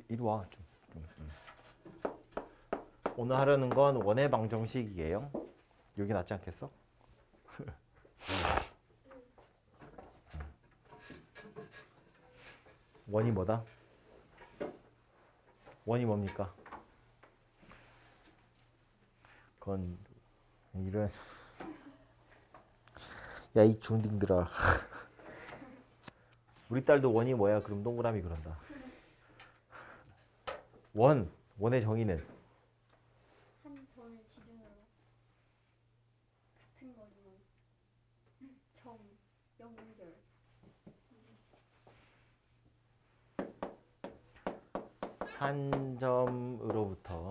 이리 와. 오늘 하려는 건 원의 방정식이에요. 여기 낫지 않겠어? 원이 뭐다? 원이 뭡니까? 그건 이런 야 이 중딩들아 우리 딸도 원이 뭐야? 그럼 동그라미 그런다. 원의 정의는 한 점을 기준으로 같은 거리만 점, 연결. 한 점으로부터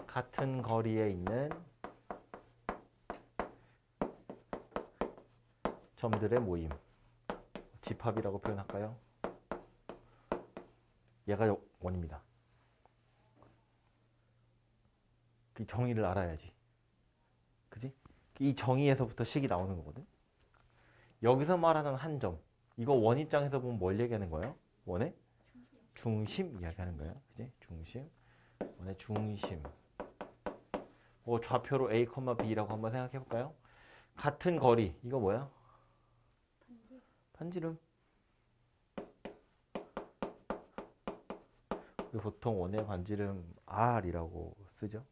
같은 거리에 있는 점들의 모임. 집합이라고 표현할까요? 얘가 원입니다. 그 정의를 알아야지. 그지? 이 정의에서부터 식이 나오는 거거든. 여기서 말하는 한 점. 이거 원 입장에서 보면 뭘 얘기하는 거예요? 원의 중심 이야기하는 거예요. 그지? 중심. 원의 중심. 좌표로 A, B라고 한번 생각해 볼까요? 같은 거리. 이거 뭐야? 반지름. 보통 원의 반지름 R이라고 쓰죠.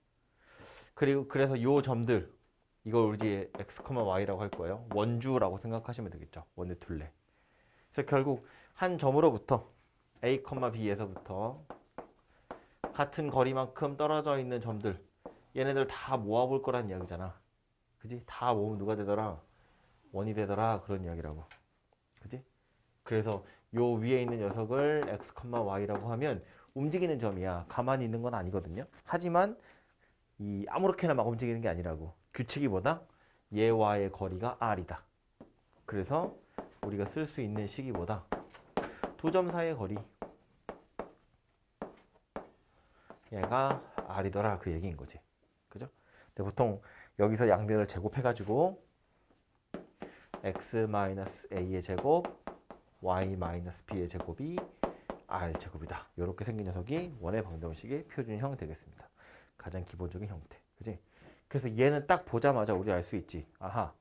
그리고 그래서 이 점들 이걸 우리 X, Y라고 할 거예요. 원주라고 생각하시면 되겠죠. 원의 둘레. 그래서 결국 한 점으로부터 A, B에서부터 같은 거리만큼 떨어져 있는 점들 얘네들 다 모아볼 거란 이야기잖아. 그지? 다 모으면 누가 되더라? 원이 되더라. 그런 이야기라고. 그지? 그래서 요 위에 있는 녀석을 X, Y라고 하면 움직이는 점이야. 가만히 있는 건 아니거든요. 하지만 이 아무렇게나 막 움직이는 게 아니라고. 규칙이 뭐다? 얘와의 거리가 R이다. 그래서 우리가 쓸 수 있는 식이 뭐다? 두 점 사이의 거리. 얘가 R이더라. 그 얘기인 거지. 그죠? 근데 보통 여기서 양변을 제곱해가지고 x-a의 제곱, y-b의 제곱이 r 제곱이다. 이렇게 생긴 녀석이 원의 방정식의 표준형 되겠습니다. 가장 기본적인 형태. 그지? 그래서 얘는 딱 보자마자 우리 알 수 있지. 아하.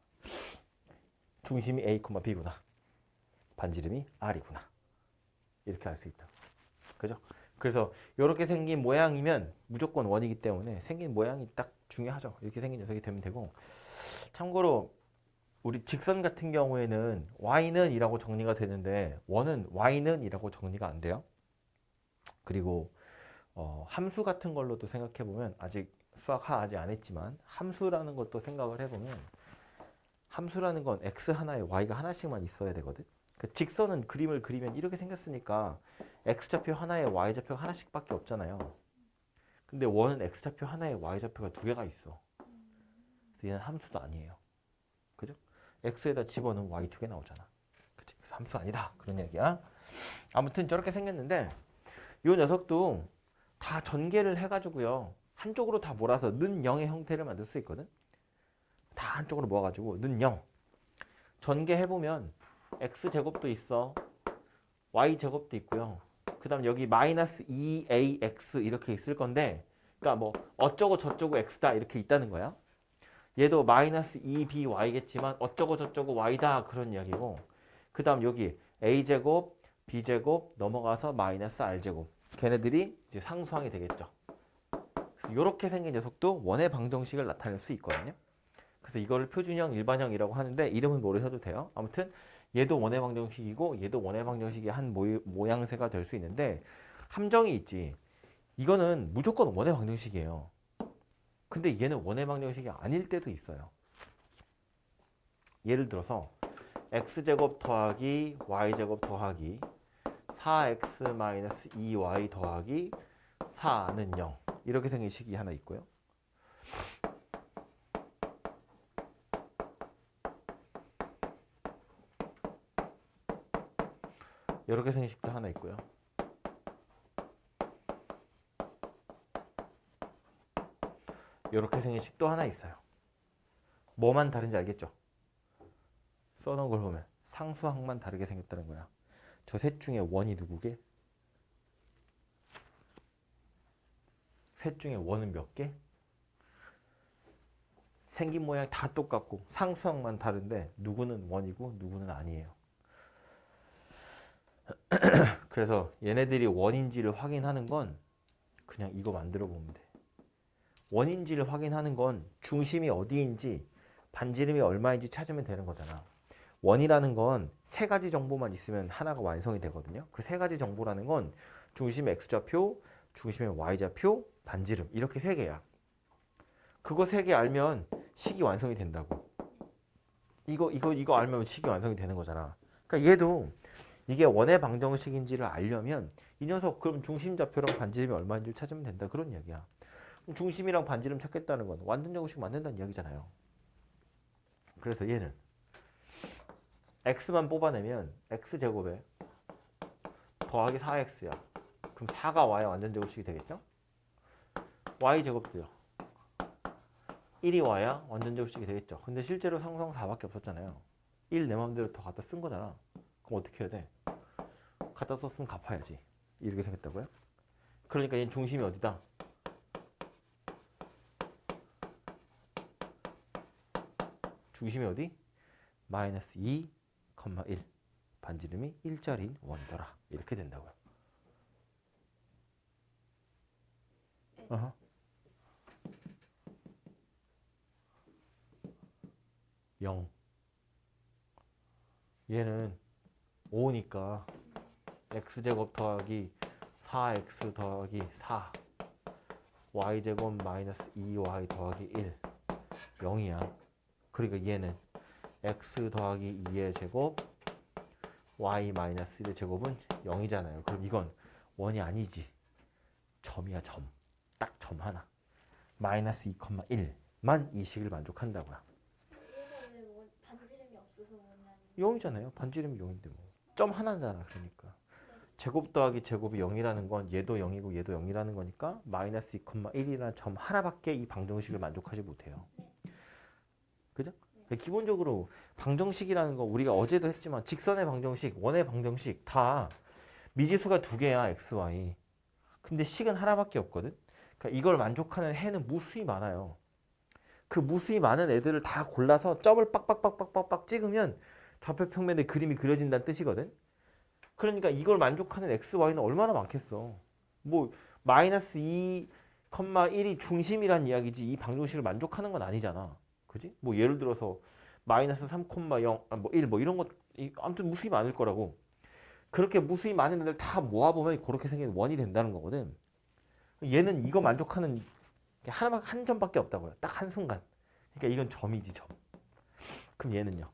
중심이 a, b구나. 반지름이 r이구나. 이렇게 알 수 있다. 그죠? 그래서 이렇게 생긴 모양이면 무조건 원이기 때문에 생긴 모양이 딱 중요하죠. 이렇게 생긴 녀석이 되면 되고. 참고로 우리 직선 같은 경우에는 y는 이라고 정리가 되는데 원은 y는 이라고 정리가 안 돼요. 그리고 함수 같은 걸로도 생각해 보면 아직 수학하 아직 안 했지만 함수라는 것도 생각을 해보면 함수라는 건 x 하나에 y가 하나씩만 있어야 되거든. 그 직선은 그림을 그리면 이렇게 생겼으니까 x좌표 하나에 y좌표가 하나씩밖에 없잖아요. 근데 원은 x좌표 하나에 y좌표가 두 개가 있어. 그래서 얘는 함수도 아니에요. 그죠? x에다 집어넣으면 y 두 개 나오잖아. 그치? 그래서 함수 아니다. 그런 얘기야. 아무튼 저렇게 생겼는데 이 녀석도 다 전개를 해가지고요. 한쪽으로 다 몰아서 는 0의 형태를 만들 수 있거든. 다 한쪽으로 모아가지고 는 0. 전개해보면 x제곱도 있어. y제곱도 있고요. 그 다음 여기 마이너스 2ax 이렇게 있을 건데 그러니까 뭐 어쩌고 저쩌고 x다 이렇게 있다는 거야. 얘도 마이너스 2by겠지만 어쩌고 저쩌고 y다 그런 이야기고 그 다음 여기 a제곱, b제곱 넘어가서 마이너스 r제곱 걔네들이 이제 상수항이 되겠죠. 이렇게 생긴 녀석도 원의 방정식을 나타낼 수 있거든요. 그래서 이거를 표준형, 일반형이라고 하는데 이름은 모르셔도 돼요. 아무튼 얘도 원의 방정식이고 얘도 원의 방정식의 한 모양새가 될 수 있는데 함정이 있지. 이거는 무조건 원의 방정식이에요. 근데 얘는 원의 방정식이 아닐 때도 있어요. 예를 들어서 x제곱 더하기 y제곱 더하기 4x-2y 더하기 4는 0 이렇게 생긴 식이 하나 있고요. 이렇게 생긴 식도 하나 있고요. 이렇게 생긴 식도 하나 있어요. 뭐만 다른지 알겠죠? 써놓은 걸 보면 상수항만 다르게 생겼다는 거야. 저 셋 중에 원이 누구게? 셋 중에 원은 몇 개? 생긴 모양이 다 똑같고 상수항만 다른데 누구는 원이고 누구는 아니에요. 그래서 얘네들이 원인지를 확인하는 건 그냥 이거 만들어 보면 돼. 원인지를 확인하는 건 중심이 어디인지 반지름이 얼마인지 찾으면 되는 거잖아. 원이라는 건 세 가지 정보만 있으면 하나가 완성이 되거든요. 그 세 가지 정보라는 건 중심의 x좌표, 중심의 y좌표, 반지름 이렇게 세 개야. 그거 세 개 알면 식이 완성이 된다고. 이거 알면 식이 완성이 되는 거잖아. 그러니까 얘도 이게 원의 방정식인지를 알려면 이 녀석 그럼 중심좌표랑 반지름이 얼마인지를 찾으면 된다. 그런 이야기야. 그럼 중심이랑 반지름 찾겠다는 건 완전 제곱식 만든다는 이야기잖아요. 그래서 얘는 x만 뽑아내면 x제곱에 더하기 4x야. 그럼 4가 y의 완전 제곱식이 되겠죠? y제곱도요. 1이 y야 완전 제곱식이 되겠죠. 근데 실제로 상수항 4밖에 없었잖아요. 1 내 맘대로 더 갖다 쓴 거잖아. 그럼 어떻게 해야 돼? 갖다 썼으면 갚아야지. 이렇게 생겼다고요? 그러니까 얘는 중심이 어디다? 중심이 어디? 마이너스 2, 1 반지름이 1짜리 원이더라. 이렇게 된다고요. 어허. 영. 얘는 5니까 x제곱 더하기 4x 더하기 4 y제곱 마이너스 2y 더하기 1 0이야. 그러니까 얘는 x 더하기 2의 제곱 y 마이너스 1의 제곱은 0이잖아요. 그럼 이건 원이 아니지. 점이야 점. 딱 점 하나. 마이너스 2,1만 이 식을 만족한다고요. 얘는 반지름이 없어서 원이 아니에요. 0이잖아요. 반지름이 0인데 뭐. 점 하나잖아. 그러니까. 제곱 더하기 제곱이 0이라는 건 얘도 0이고 얘도 0이라는 거니까 마이너스 2,1이라는 점 하나밖에 이 방정식을 만족하지 못해요. 그죠? 기본적으로 방정식이라는 거 우리가 어제도 했지만 직선의 방정식, 원의 방정식 다 미지수가 두 개야. x, y. 근데 식은 하나밖에 없거든. 그러니까 이걸 만족하는 해는 무수히 많아요. 그 무수히 많은 애들을 다 골라서 점을 빡빡빡빡빡 찍으면 좌표 평면에 그림이 그려진다는 뜻이거든. 그러니까 이걸 만족하는 x, y는 얼마나 많겠어. 뭐 마이너스 2,1이 중심이란 이야기지 이 방정식을 만족하는 건 아니잖아. 그지? 뭐 예를 들어서 마이너스 3,0, 뭐 1, 뭐 이런 것 아무튼 무수히 많을 거라고. 그렇게 무수히 많은 애들 다 모아보면 그렇게 생긴 원이 된다는 거거든. 얘는 이거 만족하는 게 한 점밖에 없다고요. 딱 한 순간. 그러니까 이건 점이지 점. 그럼 얘는요.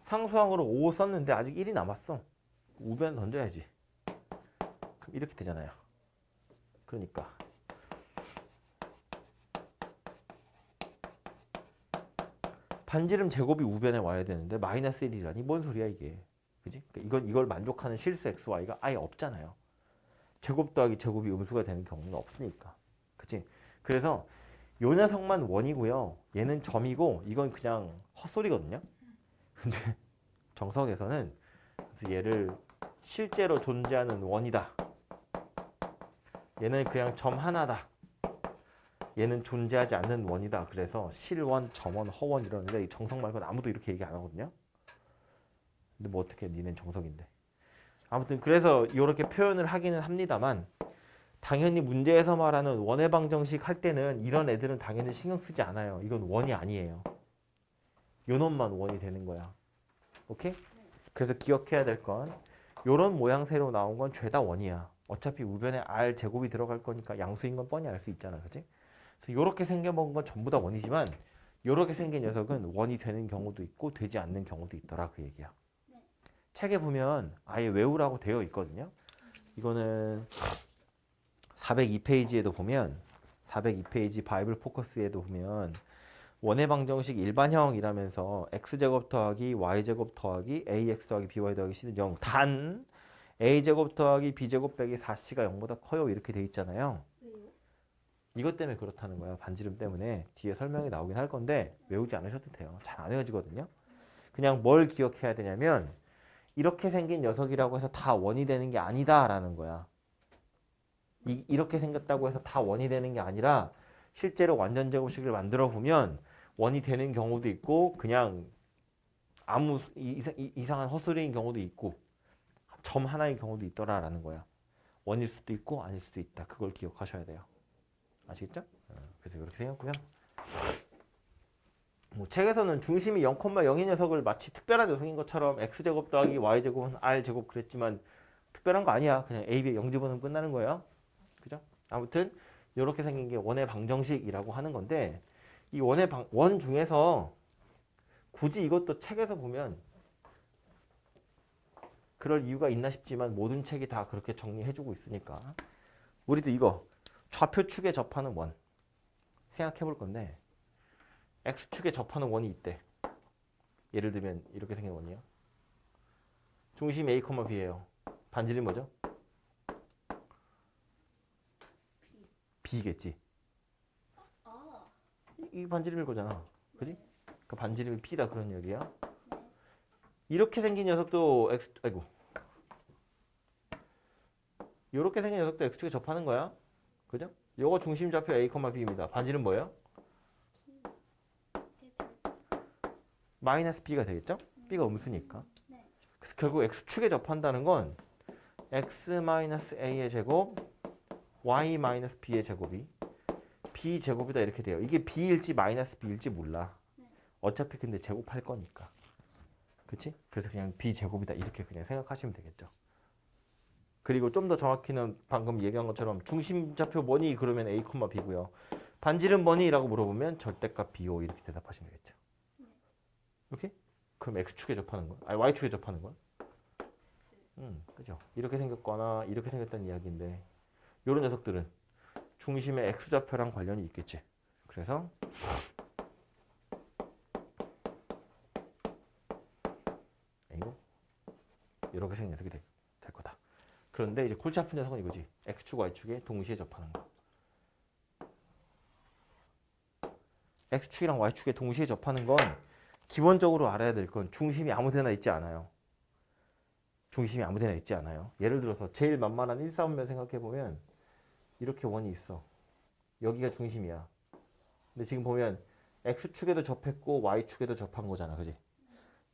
상수항으로 5 썼는데 아직 1이 남았어. 우변 던져야지. 그럼 이렇게 되잖아요. 그러니까 반지름 제곱이 우변에 와야 되는데 마이너스 1이라니 뭔 소리야 이게. 그지? 그러니까 이걸 만족하는 실수 x, y가 아예 없잖아요. 제곱 더하기 제곱이 음수가 되는 경우는 없으니까. 그치? 그래서 요 녀석만 원이고요. 얘는 점이고 이건 그냥 헛소리거든요. 근데 정석에서는 그래서 얘를 실제로 존재하는 원이다. 얘는 그냥 점 하나다. 얘는 존재하지 않는 원이다. 그래서 실원, 점원, 허원 이러는데 정석 말고는 아무도 이렇게 얘기 안 하거든요. 근데 뭐 어떻게 니는 정석인데. 아무튼 그래서 이렇게 표현을 하기는 합니다만 당연히 문제에서 말하는 원의 방정식 할 때는 이런 애들은 당연히 신경 쓰지 않아요. 이건 원이 아니에요. 요 놈만 원이 되는 거야. 오케이? 그래서 기억해야 될 건 요런 모양새로 나온 건 죄다 원이야. 어차피 우변에 r 제곱이 들어갈 거니까 양수인 건 뻔히 알 수 있잖아. 그치? 그래서 요렇게 생겨먹은 건 전부 다 원이지만 요렇게 생긴 녀석은 원이 되는 경우도 있고 되지 않는 경우도 있더라. 그 얘기야. 네. 책에 보면 아예 외우라고 되어 있거든요. 이거는 402페이지에도 보면 402페이지 바이블 포커스에도 보면 원의 방정식 일반형이라면서 x제곱 더하기 y제곱 더하기 ax 더하기 by 더하기 c는 0. 단 a제곱 더하기 b제곱 빼기 4c가 0보다 커요. 이렇게 돼 있잖아요. 왜요? 이것 때문에 그렇다는 거야. 반지름 때문에. 뒤에 설명이 나오긴 할 건데 외우지 않으셔도 돼요. 잘 안 외워지거든요. 그냥 뭘 기억해야 되냐면 이렇게 생긴 녀석이라고 해서 다 원이 되는 게 아니다라는 거야. 이렇게 생겼다고 해서 다 원이 되는 게 아니라 실제로 완전 제곱식을 만들어 보면 원이 되는 경우도 있고 그냥 아무 이상한 헛소리인 경우도 있고 점 하나인 경우도 있더라라는 거야. 원일 수도 있고 아닐 수도 있다. 그걸 기억하셔야 돼요. 아시겠죠? 그래서 이렇게 생겼고요. 뭐 책에서는 중심이 0,0인 녀석을 마치 특별한 녀석인 것처럼 x제곱 더하기 y제곱은 r제곱 그랬지만 특별한 거 아니야. 그냥 a, b 0 집어넣으면 끝나는 거예요. 그죠? 아무튼 이렇게 생긴 게 원의 방정식이라고 하는 건데 이 원 중에서 굳이 이것도 책에서 보면 그럴 이유가 있나 싶지만 모든 책이 다 그렇게 정리해주고 있으니까 우리도 이거 좌표축에 접하는 원 생각해 볼 건데 x축에 접하는 원이 있대. 예를 들면 이렇게 생긴 원이요. 중심이 a, b예요. 반지름이 뭐죠? b겠지. 아, 이 반지름일 거잖아. 그지? 네. 그 반지름이 b다 그런 얘기야. 네. 이렇게 생긴 녀석도 이렇게 생긴 녀석도 x축에 접하는 거야. 그죠? 요거 중심 좌표 a, b입니다. 반지름 뭐예요? 마이너스 b가 되겠죠? b가 음수니까. 네. 그래서 결국 x축에 접한다는 건 x-a의 제곱 y-b의 제곱이 b제곱이다 이렇게 돼요. 이게 b일지 마이너스 b일지 몰라. 어차피 근데 제곱할 거니까. 그치? 그래서 그냥 b제곱이다 이렇게 그냥 생각하시면 되겠죠. 그리고 좀 더 정확히는 방금 얘기한 것처럼 중심 좌표 뭐니? 그러면 a, b고요. 반지름 뭐니? 라고 물어보면 절대값 b5 이렇게 대답하시면 되겠죠. 이렇게? 그럼 x축에 접하는 거야? 아니 y축에 접하는 거야? 그죠? 이렇게 생겼거나 이렇게 생겼다는 이야기인데 이런 녀석들은 중심의 x좌표랑 관련이 있겠지. 그래서 이거 이렇게 생긴 녀석이 될 거다. 그런데 이제 골치 아픈 녀석은 이거지. x축, y축에 동시에 접하는 거. x축이랑 y축에 동시에 접하는 건 기본적으로 알아야 될 건 중심이 아무 데나 있지 않아요. 중심이 아무 데나 있지 않아요. 예를 들어서 제일 만만한 1사분면 생각해 보면 이렇게 원이 있어. 여기가 중심이야. 근데 지금 보면 x축에도 접했고 y축에도 접한 거잖아. 그지?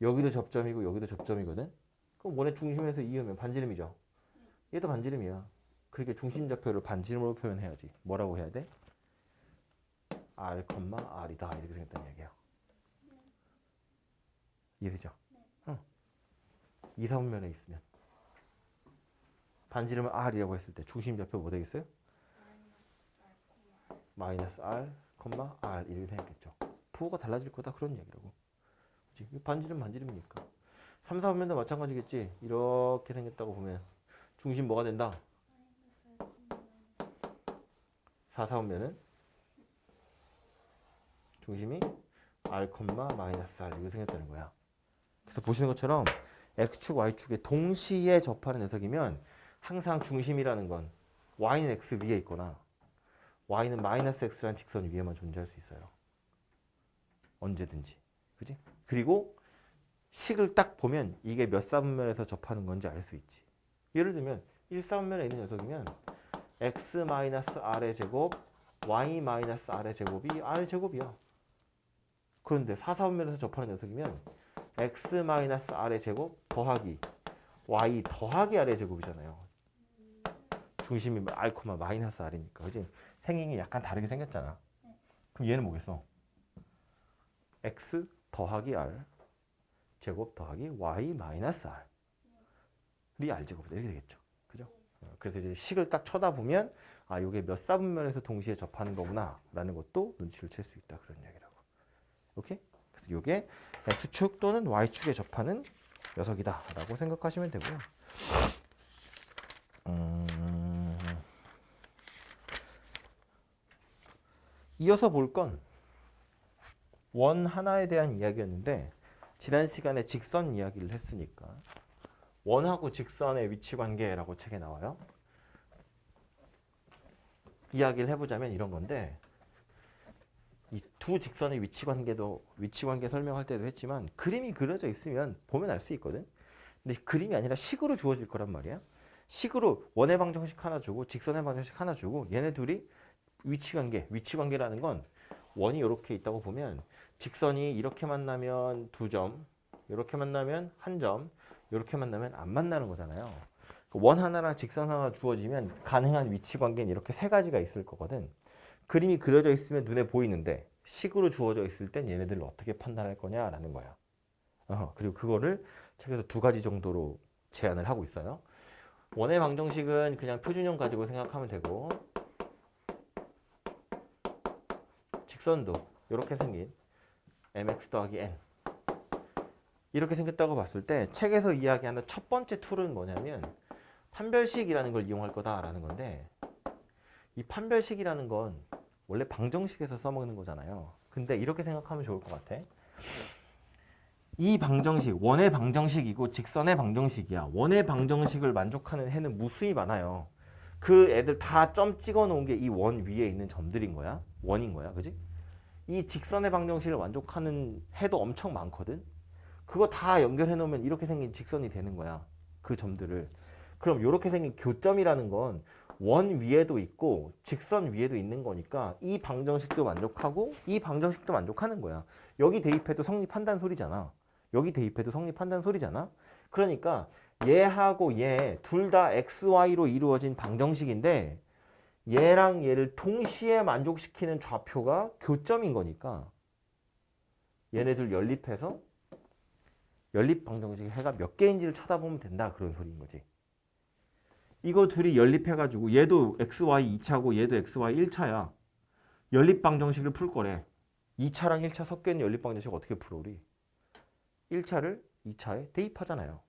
여기도 접점이고 여기도 접점이거든. 그럼 원의 중심에서 이으면 반지름이죠. 얘도 반지름이야. 그렇게 중심 좌표를 반지름으로 표현해야지. 뭐라고 해야 돼? r, r이다. 이렇게 생겼다는 얘기야. 이해되죠? 응. 2사분면에 있으면 반지름을 r이라고 했을 때 중심 좌표 뭐 되겠어요? 마이너스 r, r 이렇게 생겼겠죠. 부호가 달라질 거다 그런 얘기라고. 그치? 반지름이니까. 3, 4분면도 마찬가지겠지. 이렇게 생겼다고 보면 중심 뭐가 된다? 4, 4분면은 중심이 r, 마이너스 r 이렇게 생겼다는 거야. 그래서 보시는 것처럼 x축, y축에 동시에 접하는 녀석이면 항상 중심이라는 건 y는 x 위에 있거나 y는 마이너스 x라는 직선 위에만 존재할 수 있어요. 언제든지. 그지? 그리고 식을 딱 보면 이게 몇 사분면에서 접하는 건지 알 수 있지. 예를 들면 1사분면에 있는 녀석이면 x-r의 제곱 y-r의 제곱이 r제곱이야. 그런데 4사분면에서 접하는 녀석이면 x-r의 제곱 더하기 y 더하기 r의 제곱이잖아요. 중심이 r, 마이너스 r이니까. 그지? 생긴 게 약간 다르게 생겼잖아. 그럼 얘는 뭐겠어? x 더하기 r 제곱 더하기 y 마이너스 r이 r제곱이다. 이렇게 되겠죠. 그죠? 그래서 이제 식을 딱 쳐다보면 아, 이게 몇 사분면에서 동시에 접하는 거구나 라는 것도 눈치를 챌 수 있다. 그런 이야기라고. 오케이? 그래서 이게 x축 또는 y축에 접하는 녀석이다 라고 생각하시면 되고요. 이어서 볼 건 원 하나에 대한 이야기였는데 지난 시간에 직선 이야기를 했으니까 원하고 직선의 위치 관계라고 책에 나와요. 이야기를 해보자면 이런 건데 이 두 직선의 위치 관계 설명할 때도 했지만 그림이 그려져 있으면 보면 알 수 있거든. 근데 그림이 아니라 식으로 주어질 거란 말이야. 식으로 원의 방정식 하나 주고 직선의 방정식 하나 주고 얘네 둘이 위치 관계라는 건 원이 이렇게 있다고 보면 직선이 이렇게 만나면 2점, 이렇게 만나면 1점, 이렇게 만나면 안 만나는 거잖아요. 원 하나랑 직선 하나 주어지면 가능한 위치 관계는 이렇게 세 가지가 있을 거거든. 그림이 그려져 있으면 눈에 보이는데 식으로 주어져 있을 땐 얘네들을 어떻게 판단할 거냐라는 거야. 그리고 그거를 책에서 2가지 정도로 제안을 하고 있어요. 원의 방정식은 그냥 표준형 가지고 생각하면 되고 직선도 이렇게 생긴 mx 더하기 n 이렇게 생겼다고 봤을 때 책에서 이야기하는 첫 번째 툴은 뭐냐면 판별식이라는 걸 이용할 거다라는 건데 이 판별식이라는 건 원래 방정식에서 써먹는 거잖아요. 근데 이렇게 생각하면 좋을 것 같아. 이 방정식, 원의 방정식이고 직선의 방정식이야. 원의 방정식을 만족하는 해는 무수히 많아요. 그 애들 다 점 찍어 놓은 게 이 원 위에 있는 점들인 거야. 원인 거야. 그지? 이 직선의 방정식을 만족하는 해도 엄청 많거든. 그거 다 연결해 놓으면 이렇게 생긴 직선이 되는 거야. 그 점들을. 그럼 이렇게 생긴 교점이라는 건 원 위에도 있고 직선 위에도 있는 거니까 이 방정식도 만족하고 이 방정식도 만족하는 거야. 여기 대입해도 성립한다는 소리잖아. 여기 대입해도 성립한다는 소리잖아. 그러니까 얘하고 얘 둘 다 xy로 이루어진 방정식인데 얘랑 얘를 동시에 만족시키는 좌표가 교점인 거니까 얘네들 연립해서 연립 방정식 해가 몇 개인지를 쳐다보면 된다 그런 소리인 거지. 이거 둘이 연립해가지고 얘도 xy 2차고 얘도 xy 1차야. 연립 방정식을 풀 거래. 2차랑 1차 섞여 있는 연립 방정식 어떻게 풀어 우리? 1차를 2차에 대입하잖아요.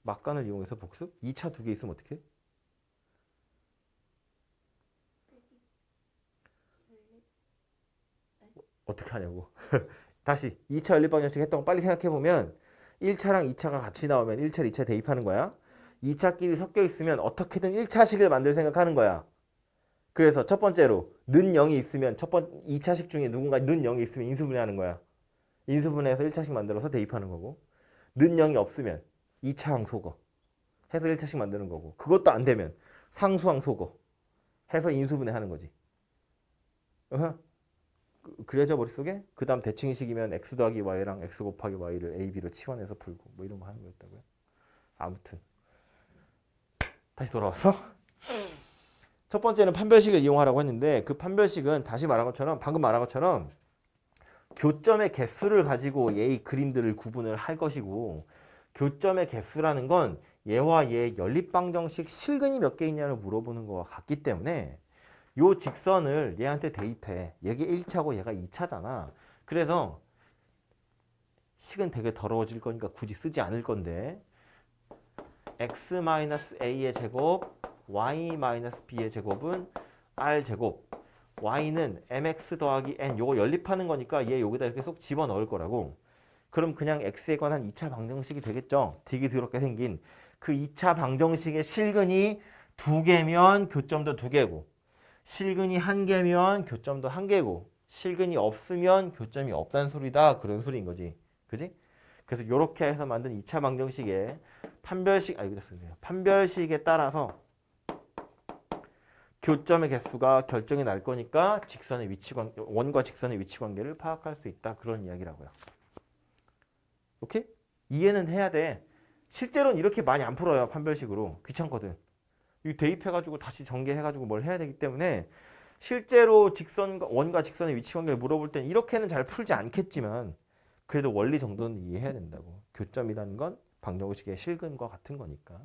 막간을 이용해서 복습? 2차 2개 있으면 어떻게 해? 어떻게 하냐고. 다시 2차 연립 방정식 했던 거 빨리 생각해보면 1차랑 2차가 같이 나오면 1차, 2차 대입하는 거야. 2차끼리 섞여 있으면 어떻게든 1차식을 만들 생각하는 거야. 그래서 첫 번째로 는 0이 있으면 2차식 중에 누군가 는 0이 있으면 인수분해하는 거야. 인수분해해서 1차식 만들어서 대입하는 거고 는 0이 없으면 2차항 속어 해서 1차식 만드는 거고 그것도 안 되면 상수항 속어 해서 인수분해하는 거지. 그려져 머릿속에 그 다음 대칭식이면 x 더하기 y랑 x 곱하기 y를 a, b로 치환해서 풀고 뭐 이런 거 하는 거였다고요. 아무튼 다시 돌아와서 첫 번째는 판별식을 이용하라고 했는데 그 판별식은 다시 말한 것처럼 방금 말한 것처럼 교점의 개수를 가지고 얘의 그림들을 구분을 할 것이고 교점의 개수라는 건 얘와 얘의 연립방정식 실근이 몇 개 있냐를 물어보는 거와 같기 때문에 요 직선을 얘한테 대입해. 얘가 1차고 얘가 2차잖아. 그래서 식은 되게 더러워질 거니까 굳이 쓰지 않을 건데 x-a의 제곱 y-b의 제곱은 r제곱 y는 mx 더하기 n 요거 연립하는 거니까 얘 여기다 이렇게 쏙 집어넣을 거라고. 그럼 그냥 x에 관한 2차 방정식이 되겠죠. 되게 더럽게 생긴 그 2차 방정식의 실근이 2개면 교점도 2개고 실근이 1개면 교점도 1개고 실근이 없으면 교점이 없다는 소리다. 그런 소리인 거지. 그지? 그래서 이렇게 해서 만든 2차 방정식의 판별식에 따라서 교점의 개수가 결정이 날 거니까 원과 직선의 위치 관계를 파악할 수 있다. 그런 이야기라고요. 오케이? 이해는 해야 돼. 실제로는 이렇게 많이 안 풀어요. 판별식으로. 귀찮거든. 이 대입해가지고 다시 전개해가지고 뭘 해야 되기 때문에 실제로 원과 직선의 위치 관계를 물어볼 때는 이렇게는 잘 풀지 않겠지만 그래도 원리 정도는 이해해야 된다고. 교점이라는 건 방정식의 실근과 같은 거니까.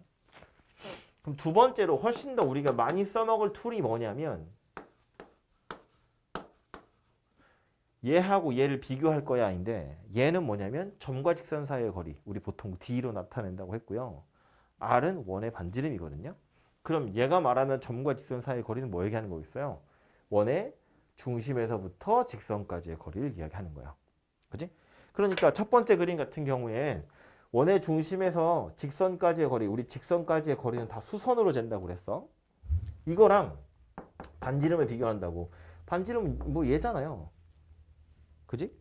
그럼 두 번째로 훨씬 더 우리가 많이 써먹을 툴이 뭐냐면 얘하고 얘를 비교할 거야인데 얘는 뭐냐면 점과 직선 사이의 거리. 우리 보통 D로 나타낸다고 했고요. R은 원의 반지름이거든요. 그럼 얘가 말하는 점과 직선 사이의 거리는 뭐 얘기하는 거겠어요? 원의 중심에서부터 직선까지의 거리를 이야기하는 거야. 그지? 그러니까 첫 번째 그림 같은 경우에 원의 중심에서 직선까지의 거리, 우리 직선까지의 거리는 다 수선으로 잰다고 그랬어. 이거랑 반지름을 비교한다고. 반지름은 뭐 얘잖아요. 그지?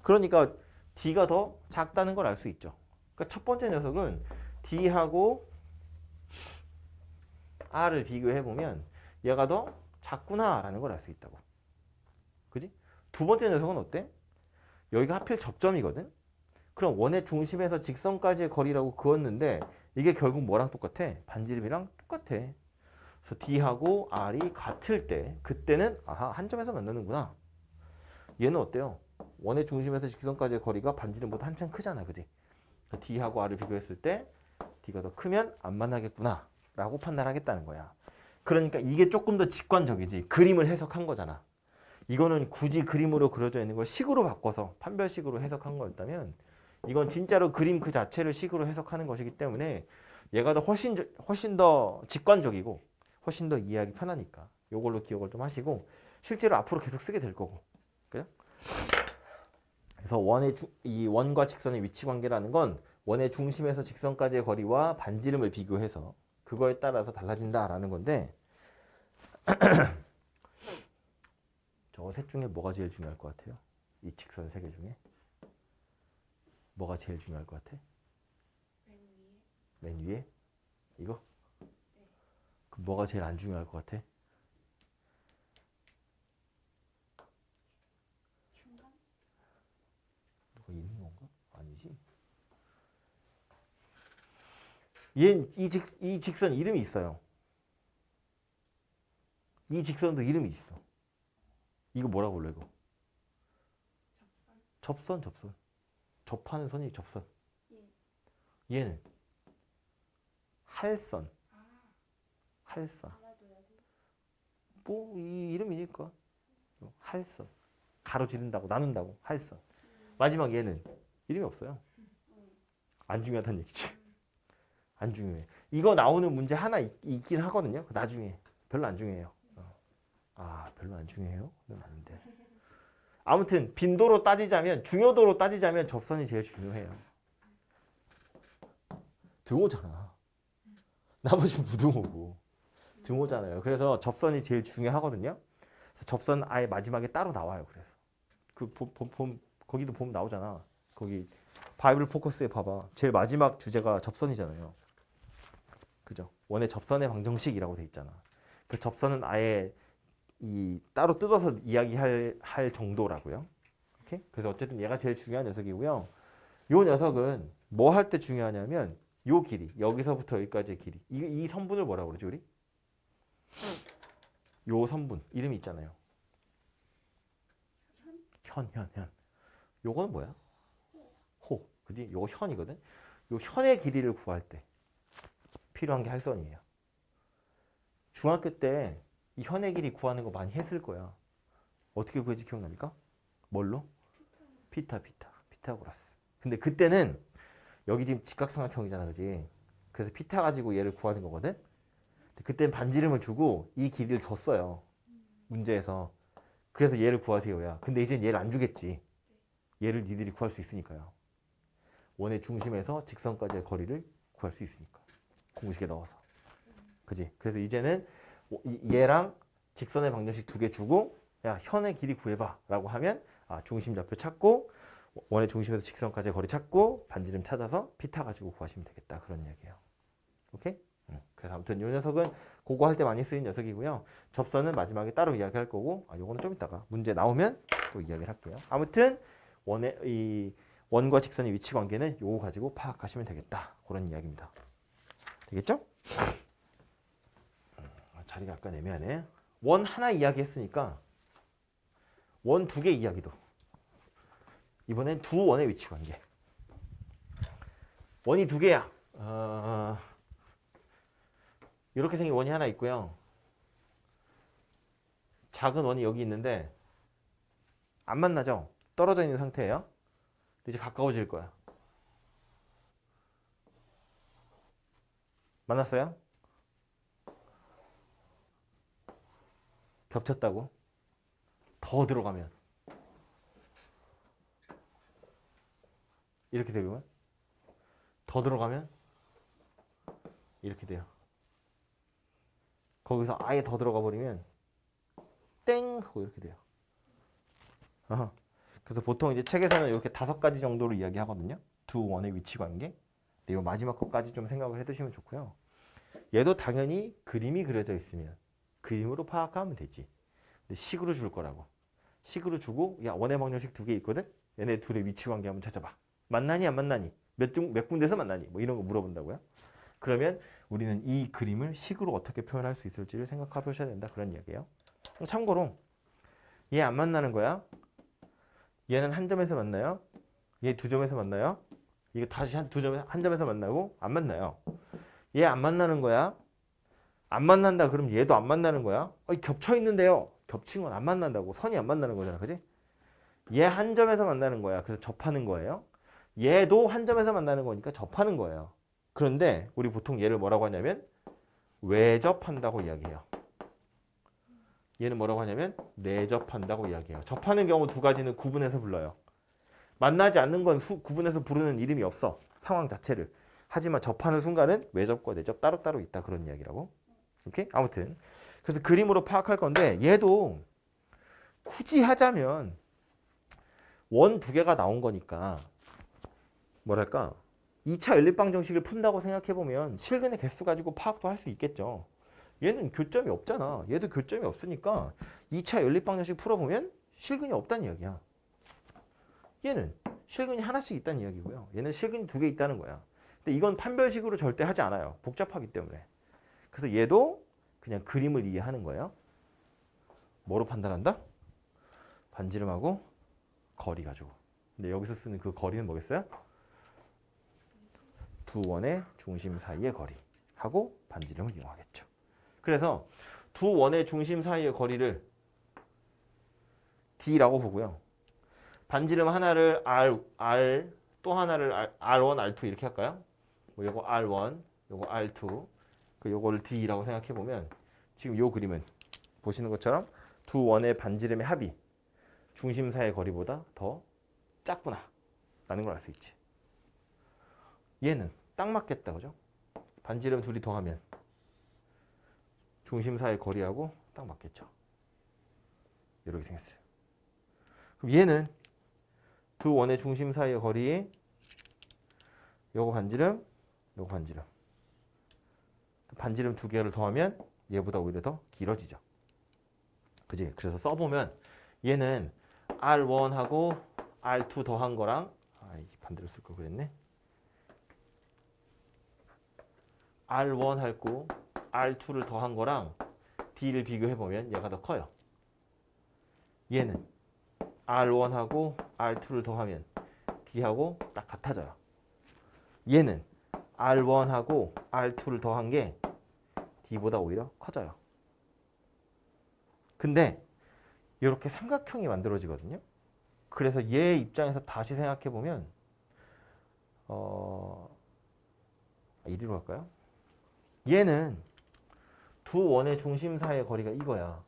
그러니까 D가 더 작다는 걸 알 수 있죠. 그러니까 첫 번째 녀석은 D하고 R을 비교해보면 얘가 더 작구나라는 걸 알 수 있다고. 그지? 두 번째 녀석은 어때? 여기가 하필 접점이거든? 그럼 원의 중심에서 직선까지의 거리라고 그었는데 이게 결국 뭐랑 똑같아? 반지름이랑 똑같아. 그래서 D하고 R이 같을 때 그때는 아하 한 점에서 만나는구나. 얘는 어때요? 원의 중심에서 직선까지의 거리가 반지름보다 한참 크잖아. 그지? D하고 R을 비교했을 때 D가 더 크면 안 만나겠구나 라고 판단하겠다는 거야. 그러니까 이게 조금 더 직관적이지. 그림을 해석한 거잖아. 이거는 굳이 그림으로 그려져 있는 걸 식으로 바꿔서 판별식으로 해석한 거였다면 이건 진짜로 그림 그 자체를 식으로 해석하는 것이기 때문에 얘가 더 훨씬 더 직관적이고 훨씬 더 이해하기 편하니까 이걸로 기억을 좀 하시고 실제로 앞으로 계속 쓰게 될 거고. 그래? 그래서 이 원과 직선의 위치 관계라는 건 원의 중심에서 직선까지의 거리와 반지름을 비교해서 그거에 따라서 달라진다라는 건데 저거 셋 중에 뭐가 제일 중요할 것 같아요? 이 직선 세 개 중에 뭐가 제일 중요할 것 같아? 맨 위에? 이거? 그럼 뭐가 제일 안 중요할 것 같아? 중간? 누가 있는 건가? 아니지. 이 직선 이름이 있어요. 이 직선도 이름이 있어. 이거 뭐라고 불러 이거? 접선. 접하는 선이 접선. 얘는 할선. 할선. 뭐 이 이름이니까 할선. 가로지른다고 나눈다고 할선. 마지막 얘는 이름이 없어요. 안 중요하다는 얘기지. 안 중요해. 이거 나오는 문제 하나 있긴 하거든요. 나중에 별로 안 중요해요. 아 별로 안 중요해요? 그건 아닌데. 아무튼 빈도로 따지자면 중요도로 따지자면 접선이 제일 중요해요. 등호잖아. 나머지 무등호고 등호잖아요. 그래서 접선이 제일 중요하거든요. 그래서 접선 아예 마지막에 따로 나와요. 그래서 거기도 보면 나오잖아. 거기 바이블 포커스에 봐봐. 제일 마지막 주제가 접선이잖아요. 그죠? 원의 접선의 방정식이라고 돼 있잖아. 그 접선은 아예 이 따로 뜯어서 이야기할 정도라고요. 오케이? 그래서 어쨌든 얘가 제일 중요한 녀석이고요. 요 녀석은 뭐 할 때 중요하냐면 요 길이 여기서부터 여기까지의 길이 이 선분을 뭐라고 그러지 우리? 요 선분 이름이 있잖아요. 현. 요거는 뭐야? 호. 그지? 요거 현이거든. 요 현의 길이를 구할 때 필요한 게 할선이에요. 중학교 때 이 현의 길이 구하는 거 많이 했을 거야. 어떻게 구했지 기억납니까? 뭘로? 피타고라스. 근데 그때는 여기 지금 직각삼각형이잖아, 그지? 그래서 피타 가지고 얘를 구하는 거거든. 근데 그때는 반지름을 주고 이 길이를 줬어요. 문제에서. 그래서 얘를 구하세요야. 근데 이젠 얘를 안 주겠지. 얘를 니들이 구할 수 있으니까요. 원의 중심에서 직선까지의 거리를 구할 수 있으니까. 공식에 넣어서. 그지? 그래서 이제는 얘랑 직선의 방정식 두 개 주고 야 현의 길이 구해봐 라고 하면 중심 좌표 찾고 원의 중심에서 직선까지의 거리 찾고 반지름 찾아서 피타 가지고 구하시면 되겠다 그런 이야기예요. 오케이? 그래서 아무튼 이 녀석은 그거 할 때 많이 쓰인 녀석이고요. 접선은 마지막에 따로 이야기할 거고 요거는 좀 이따가 문제 나오면 또 이야기를 할게요. 아무튼 원과 직선의 위치 관계는 요거 가지고 파악하시면 되겠다 그런 이야기입니다. 되겠죠? 자리가 약간 애매하네. 원 하나 이야기했으니까 원 두 개 이야기도. 이번엔 두 원의 위치 관계. 원이 두 개야. 이렇게 생긴 원이 하나 있고요. 작은 원이 여기 있는데 안 만나죠? 떨어져 있는 상태예요. 이제 가까워질 거야. 만났어요? 겹쳤다고? 더 들어가면 이렇게 되면 더 들어가면 이렇게 돼요. 거기서 아예 더 들어가 버리면 땡 하고 이렇게 돼요. 어허. 그래서 보통 이제 책에서는 이렇게 5가지 정도로 이야기하거든요. 두 원의 위치 관계. 근데 이 마지막 것까지 좀 생각을 해두시면 좋고요. 얘도 당연히 그림이 그려져 있으면 그림으로 파악하면 되지. 근데 식으로 줄 거라고. 식으로 주고 야 원의 방정식 2개 있거든. 얘네 둘의 위치 관계 한번 찾아봐. 만나니 안 만나니? 몇 군데서 만나니? 뭐 이런 거 물어본다고요. 그러면 우리는 이 그림을 식으로 어떻게 표현할 수 있을지를 생각해 보셔야 된다. 그런 이야기예요. 참고로 얘 안 만나는 거야. 얘는 한 점에서 만나요. 얘 2점에서 만나요. 이거 다시 한 점에서 만나고 안 만나요. 얘 안 만나는 거야. 안 만난다 그럼 얘도 안 만나는 거야. 겹쳐 있는데요. 겹친 건 안 만난다고. 선이 안 만나는 거잖아. 그지? 얘 한 점에서 만나는 거야. 그래서 접하는 거예요. 얘도 한 점에서 만나는 거니까 접하는 거예요. 그런데 우리 보통 얘를 뭐라고 하냐면 외접한다고 이야기해요. 얘는 뭐라고 하냐면 내접한다고 이야기해요. 접하는 경우 2가지는 구분해서 불러요. 만나지 않는 건 구분해서 부르는 이름이 없어. 상황 자체를. 하지만 접하는 순간은 외접과 내접 따로따로 있다. 그런 이야기라고. 오케이? 아무튼 그래서 그림으로 파악할 건데 얘도 굳이 하자면 원 2개가 나온 거니까 뭐랄까 2차 연립방정식을 푼다고 생각해보면 실근의 개수 가지고 파악도 할 수 있겠죠. 얘는 교점이 없잖아. 얘도 교점이 없으니까 2차 연립방정식 풀어보면 실근이 없다는 이야기야. 얘는 실근이 하나씩 있다는 이야기고요. 얘는 실근이 2개 있다는 거야. 근데 이건 판별식으로 절대 하지 않아요. 복잡하기 때문에. 그래서 얘도 그냥 그림을 이해하는 거예요. 뭐로 판단한다? 반지름하고 거리 가지고. 근데 여기서 쓰는 그 거리는 뭐겠어요? 두 원의 중심 사이의 거리하고 반지름을 이용하겠죠. 그래서 두 원의 중심 사이의 거리를 D라고 보고요. 반지름 하나를 R, 또 하나를 R1, R2 이렇게 할까요? 뭐 요거 R1, 요거 R2, 요거를 D라고 생각해 보면 지금 요 그림은 보시는 것처럼 두 원의 반지름의 합이 중심 사이의 거리보다 더 작구나 라는 걸 알 수 있지. 얘는 딱 맞겠다. 그죠? 반지름 둘이 더하면 중심 사이의 거리하고 딱 맞겠죠. 이렇게 생겼어요. 그럼 얘는 두 원의 중심 사이의 거리 요거 반지름, 요거 반지름. 반지름 2개를 더하면 얘보다 오히려 더 길어지죠. 그지? 그래서 써보면 얘는 R1하고 R2 더한 거랑 반대로 쓸 걸 그랬네. R1하고 R2를 더한 거랑 D를 비교해보면 얘가 더 커요. 얘는 R1하고 R2를 더하면 D하고 딱 같아져요. 얘는 R1하고 R2를 더한 게 D보다 오히려 커져요. 근데 이렇게 삼각형이 만들어지거든요. 그래서 얘 입장에서 다시 생각해보면 이리로 갈까요? 얘는 두 원의 중심 사이의 거리가 이거야.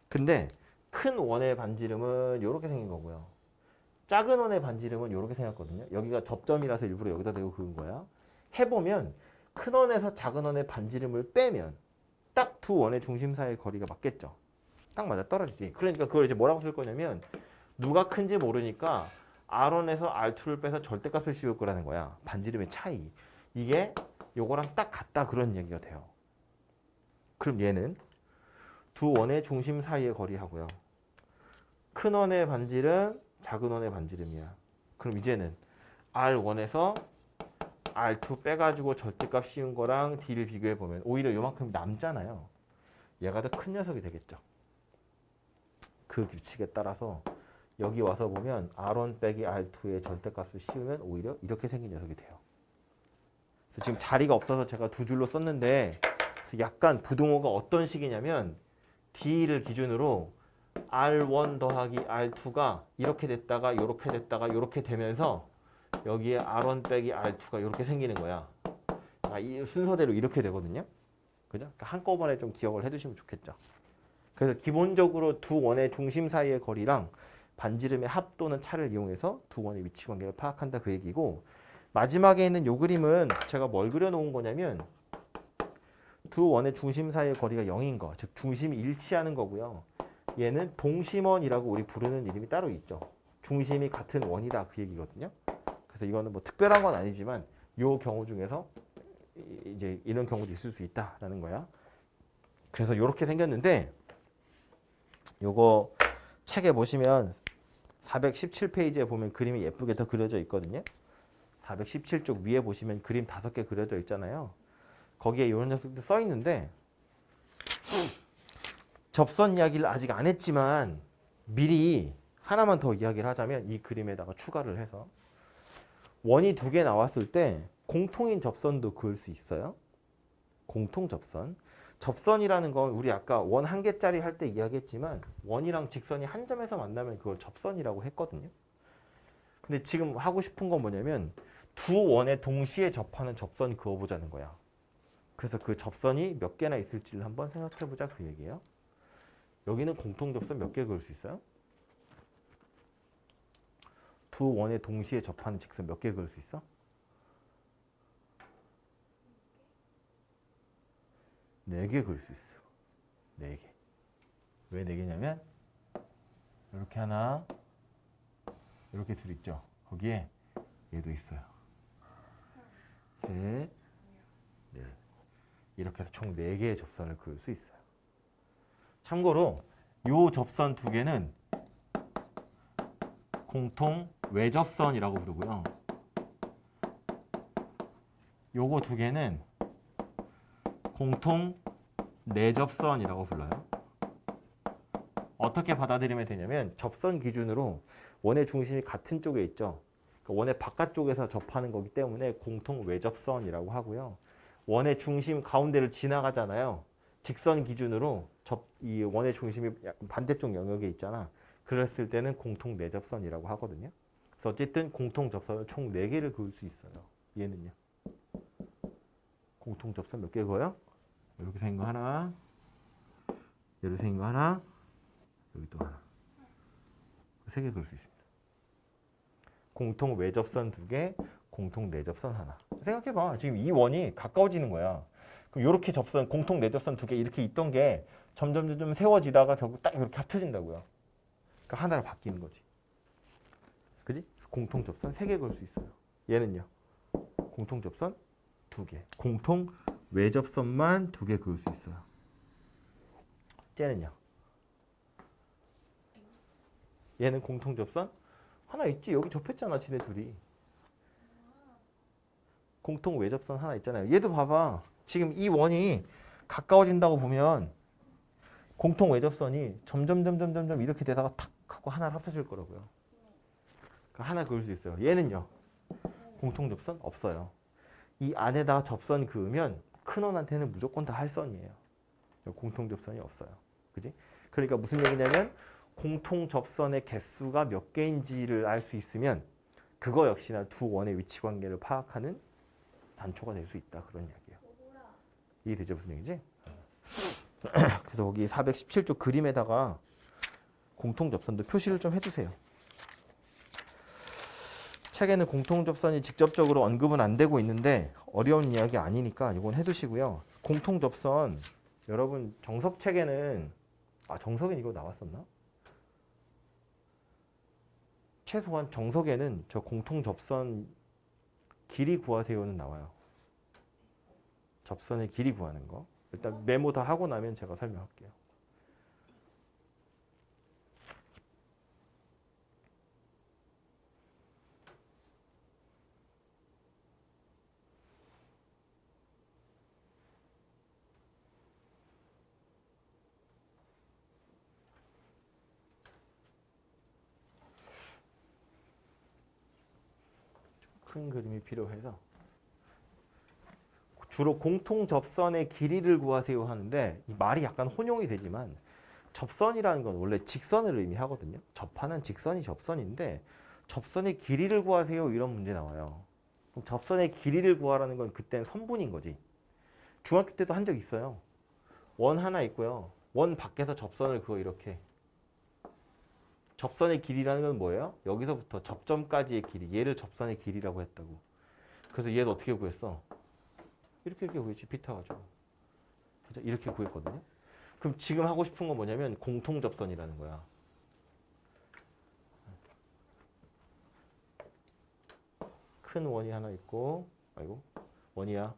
근데 큰 원의 반지름은 이렇게 생긴 거고요. 작은 원의 반지름은 이렇게 생겼거든요. 여기가 접점이라서 일부러 여기다 대고 그은 거야. 해보면 큰 원에서 작은 원의 반지름을 빼면 딱 두 원의 중심 사이의 거리가 맞겠죠. 딱 맞아 떨어지지. 그러니까 그걸 이제 뭐라고 쓸 거냐면 누가 큰지 모르니까 R1에서 R2를 빼서 절대값을 씌울 거라는 거야. 반지름의 차이. 이게 요거랑 딱 같다 그런 얘기가 돼요. 그럼 얘는 두 원의 중심 사이의 거리하고요. 큰 원의 반지름, 작은 원의 반지름이야. 그럼 이제는 R1에서 R2 빼가지고 절대값 씌운 거랑 D를 비교해보면 오히려 요만큼 남잖아요. 얘가 더 큰 녀석이 되겠죠. 그 규칙에 따라서 여기 와서 보면 R1 빼기 R2의 절대값을 씌우면 오히려 이렇게 생긴 녀석이 돼요. 그래서 지금 자리가 없어서 제가 2줄로 썼는데 그래서 약간 부등호가 어떤 식이냐면 D를 기준으로 R1 더하기 R2가 이렇게 됐다가 이렇게 됐다가 이렇게 되면서 여기에 R1 빼기 R2가 이렇게 생기는 거야. 이 순서대로 이렇게 되거든요. 그죠? 그러니까 한꺼번에 좀 기억을 해두시면 좋겠죠. 그래서 기본적으로 두 원의 중심 사이의 거리랑 반지름의 합 또는 차를 이용해서 두 원의 위치 관계를 파악한다 그 얘기고 마지막에 있는 요 그림은 제가 뭘 그려놓은 거냐면 두 원의 중심 사이의 거리가 0인 거, 즉 중심이 일치하는 거고요. 얘는 동심원이라고 우리 부르는 이름이 따로 있죠. 중심이 같은 원이다 그 얘기거든요. 그래서 이거는 뭐 특별한 건 아니지만 요 경우 중에서 이제 이런 경우도 있을 수 있다라는 거야. 그래서 요렇게 생겼는데 요거 책에 보시면 417페이지에 보면 그림이 예쁘게 더 그려져 있거든요. 417쪽 위에 보시면 그림 5개 그려져 있잖아요. 거기에 이런 녀석도 써 있는데 접선 이야기를 아직 안 했지만 미리 하나만 더 이야기를 하자면 이 그림에다가 추가를 해서 원이 2개 나왔을 때 공통인 접선도 그을 수 있어요. 공통 접선. 접선이라는 건 우리 아까 원 1개짜리 할 때 이야기했지만 원이랑 직선이 한 점에서 만나면 그걸 접선이라고 했거든요. 근데 지금 하고 싶은 건 뭐냐면 두 원에 동시에 접하는 접선 그어보자는 거야. 그래서 그 접선이 몇 개나 있을지를 한번 생각해보자 그 얘기예요. 여기는 공통 접선 몇 개 그을 수 있어요? 두 원에 동시에 접하는 직선 몇 개 그을 수 있어? 4개 그을 수 있어. 4개. 왜 4개냐면 이렇게 하나, 이렇게 둘 있죠. 거기에 얘도 있어요. 셋, 넷. 이렇게 해서 총 4개의 접선을 그을 수 있어요. 참고로 요 접선 2개는 공통 외접선이라고 부르고요. 요거 2개는 공통 내접선이라고 불러요. 어떻게 받아들이면 되냐면 접선 기준으로 원의 중심이 같은 쪽에 있죠. 그러니까 원의 바깥쪽에서 접하는 거기 때문에 공통 외접선이라고 하고요. 원의 중심 가운데를 지나가잖아요. 직선 기준으로 이 원의 중심이 반대쪽 영역에 있잖아. 그랬을 때는 공통 내접선이라고 하거든요. 그래서 어쨌든 공통 접선은 총 4개를 그을 수 있어요. 얘는요. 공통 접선 몇 개 그어요? 이렇게 생긴 거 하나, 이렇게 생긴 거 하나, 여기 또 하나. 3개 그을 수 있습니다. 공통 외접선 2개, 공통 내접선 하나. 생각해봐. 지금 이 원이 가까워지는 거야. 그럼 이렇게 접선, 공통 내접선 2개 이렇게 있던 게 점점 세워지다가 결국 딱 이렇게 합쳐진다고요. 그러니까 하나로 바뀌는 거지. 그지? 공통 접선 3개 그을 수 있어요. 얘는요. 공통 접선 2개. 공통 외접선만 2개 그을 수 있어요. 쟤는요. 얘는 공통 접선 하나 있지. 여기 접했잖아. 지네 둘이. 공통 외접선 하나 있잖아요. 얘도 봐봐. 지금 이 원이 가까워진다고 보면 공통 외접선이 점점 이렇게 되다가 탁 하고 하나를 합쳐질 거라고요. 그러니까 하나 그을 수 있어요. 얘는요. 공통 접선 없어요. 이 안에다가 접선 그으면 큰 원한테는 무조건 다 할선이에요. 공통 접선이 없어요. 그지? 그러니까 무슨 얘기냐면 공통 접선의 개수가 몇 개인지를 알 수 있으면 그거 역시나 두 원의 위치 관계를 파악하는 단초가 될 수 있다. 그런 이야기예요. 이해되죠? 무슨 얘기지? 그래서 거기 417쪽 그림에다가 공통 접선도 표시를 좀 해주세요. 책에는 공통 접선이 직접적으로 언급은 안 되고 있는데 어려운 이야기 아니니까 이건 해두시고요. 공통 접선 여러분 정석 책에는 정석엔 이거 나왔었나? 최소한 정석에는 저 공통 접선 길이 구하세요는 나와요. 접선의 길이 구하는 거. 일단 메모 다 하고 나면 제가 설명할게요. 큰 그림이 필요해서 주로 공통 접선의 길이를 구하세요 하는데 이 말이 약간 혼용이 되지만 접선이라는 건 원래 직선을 의미하거든요. 접하는 직선이 접선인데 접선의 길이를 구하세요 이런 문제 나와요. 그럼 접선의 길이를 구하라는 건 그때는 선분인 거지. 중학교 때도 한 적 있어요. 원 하나 있고요. 원 밖에서 접선을 그어 이렇게. 접선의 길이라는 건 뭐예요? 여기서부터 접점까지의 길이. 얘를 접선의 길이라고 했다고. 그래서 얘도 어떻게 구했어? 이렇게 구했지. 비타 가지고. 그죠? 이렇게 구했거든요. 그럼 지금 하고 싶은 건 뭐냐면 공통 접선이라는 거야. 큰 원이 하나 있고, 아이고, 원이야.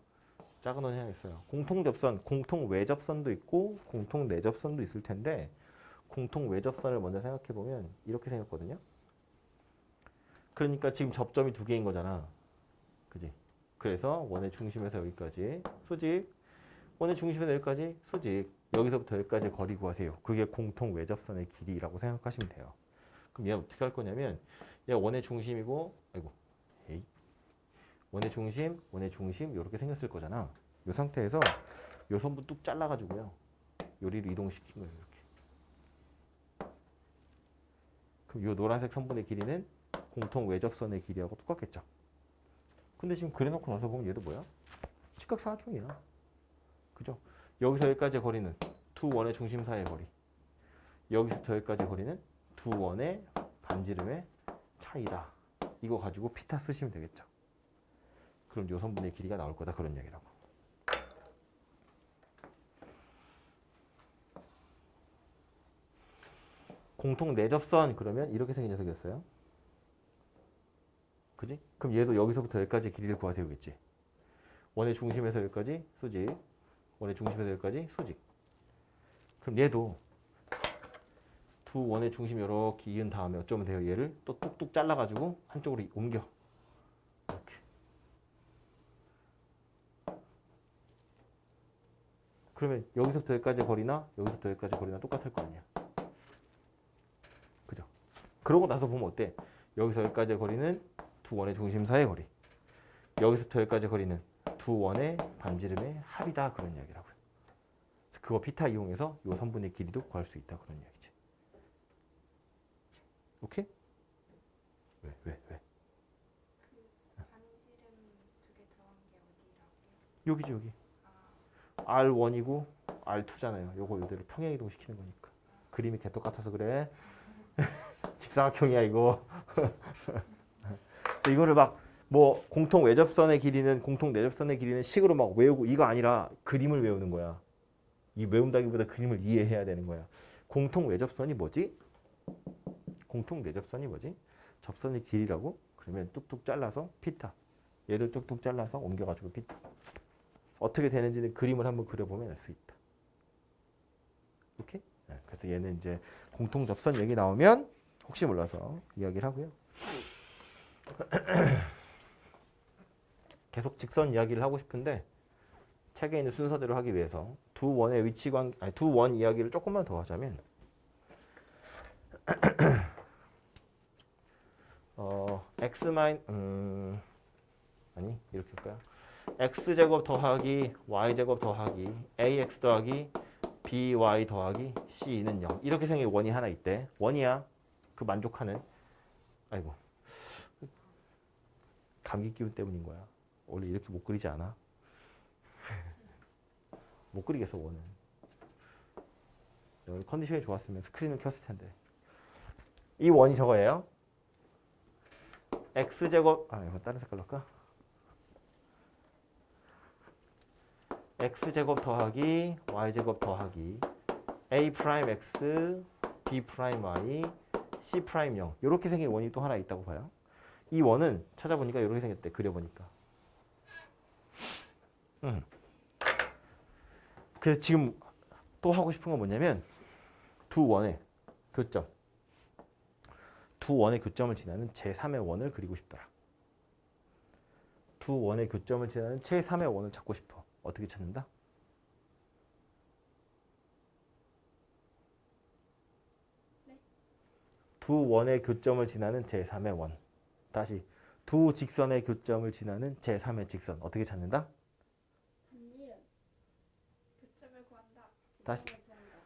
작은 원이 하나 있어요. 공통 접선, 공통 외접선도 있고, 공통 내접선도 있을 텐데, 공통 외접선을 먼저 생각해 보면 이렇게 생겼거든요. 그러니까 지금 접점이 두 개인 거잖아. 그지? 그래서 원의 중심에서 여기까지 수직, 원의 중심에서 여기까지 수직, 여기서부터 여기까지 거리 구하세요. 그게 공통 외접선의 길이라고 생각하시면 돼요. 그럼 얘 어떻게 할 거냐면 얘 원의 중심이고, 아이고, 에이. 원의 중심 이렇게 생겼을 거잖아. 이 상태에서 요 선부 뚝 잘라가지고요. 요리를 이동시킨 거예요. 이렇게. 그럼 요 노란색 선분의 길이는 공통 외접선의 길이하고 똑같겠죠. 근데 지금 그래놓고 나서 보면 얘도 뭐야? 직각삼각형이야. 그죠? 여기서 여기까지의 거리는 두 원의 중심 사이의 거리. 여기서부터 여기까지의 거리는 두 원의 반지름의 차이다. 이거 가지고 피타 쓰시면 되겠죠. 그럼 요 선분의 길이가 나올 거다. 그런 얘기라고. 공통 내접선 그러면 이렇게 생긴 녀석이었어요. 그지? 그럼 얘도 여기서부터 여기까지 길이를 구하세요겠지. 원의 중심에서 여기까지 수직, 원의 중심에서 여기까지 수직. 그럼 얘도 두 원의 중심 이렇게 이은 다음에 어쩌면 돼요? 얘를 또 뚝뚝 잘라가지고 한쪽으로 옮겨. 이렇게. 그러면 여기서부터 여기까지 거리나 여기서부터 여기까지 거리나 똑같을 거 아니야. 그죠? 그러고 나서 보면 어때? 여기서 여기까지의 거리는 두 원의 중심 사이의 거리. 여기서부터 여기까지 거리는 두 원의 반지름의 합이다. 그런 이야기라고요. 그래서 그거 피타 이용해서 요 선분의 길이도 구할 수 있다. 그런 이야기지. 오케이? 왜? 그 반지름 두 개 들어간 게 어디라고요? 여기지 여기. R1이고 R2잖아요. 요거 요대로 평행 이동시키는 거니까. 그림이 개 똑같아서 그래. 직사각형이야 이거. 그래서 이거를 막 뭐 공통 외접선의 길이는 공통 내접선의 길이는 식으로 막 외우고 이거 아니라 그림을 외우는 거야. 이 외운다기보다 그림을 이해해야 되는 거야. 공통 외접선이 뭐지? 공통 내접선이 뭐지? 접선의 길이라고? 그러면 뚝뚝 잘라서 피타. 얘를 뚝뚝 잘라서 옮겨가지고 피타. 어떻게 되는지는 그림을 한번 그려보면 알 수 있다. 오케이? 네, 그래서 얘는 이제 공통 접선 얘기 나오면 혹시 몰라서 이야기를 하고요. 계속 직선 이야기를 하고 싶은데 책에 있는 순서대로 하기 위해서 두 원의 위치관, 아니 두 원 이야기를 조금만 더 하자면 x 마이 아니 이렇게 할까요? x 제곱 더하기 y 제곱 더하기 ax 더하기 by 더하기 c는 0 이렇게 생긴 원이 하나 있대. 원이야. 그 만족하는. 아이고 감기 기운 때문인 거야. 원래 이렇게 못 그리지 않아? 못 그리겠어 원은. 컨디션이 좋았으면 스크린을 켰을 텐데. 이 원이 저거예요. x제곱 이거 다른 색깔로 할까? x제곱 더하기 y제곱 더하기 a 프라임 x b 프라임 y c 프라임 0 이렇게 생긴 원이 또 하나 있다고 봐요. 이 원은 찾아보니까 이렇게 생겼대. 그려보니까. 그래서 지금 또 하고 싶은 건 뭐냐면 두 원의 교점. 두 원의 교점을 지나는 제3의 원을 그리고 싶더라. 두 원의 교점을 지나는 제3의 원을 찾고 싶어. 어떻게 찾는다? 네? 두 원의 교점을 지나는 제3의 원. 다시 두 직선의 교점을 지나는 제3의 직선. 어떻게 찾는다? 반지름. 교점을 구한다. 다시 구한다.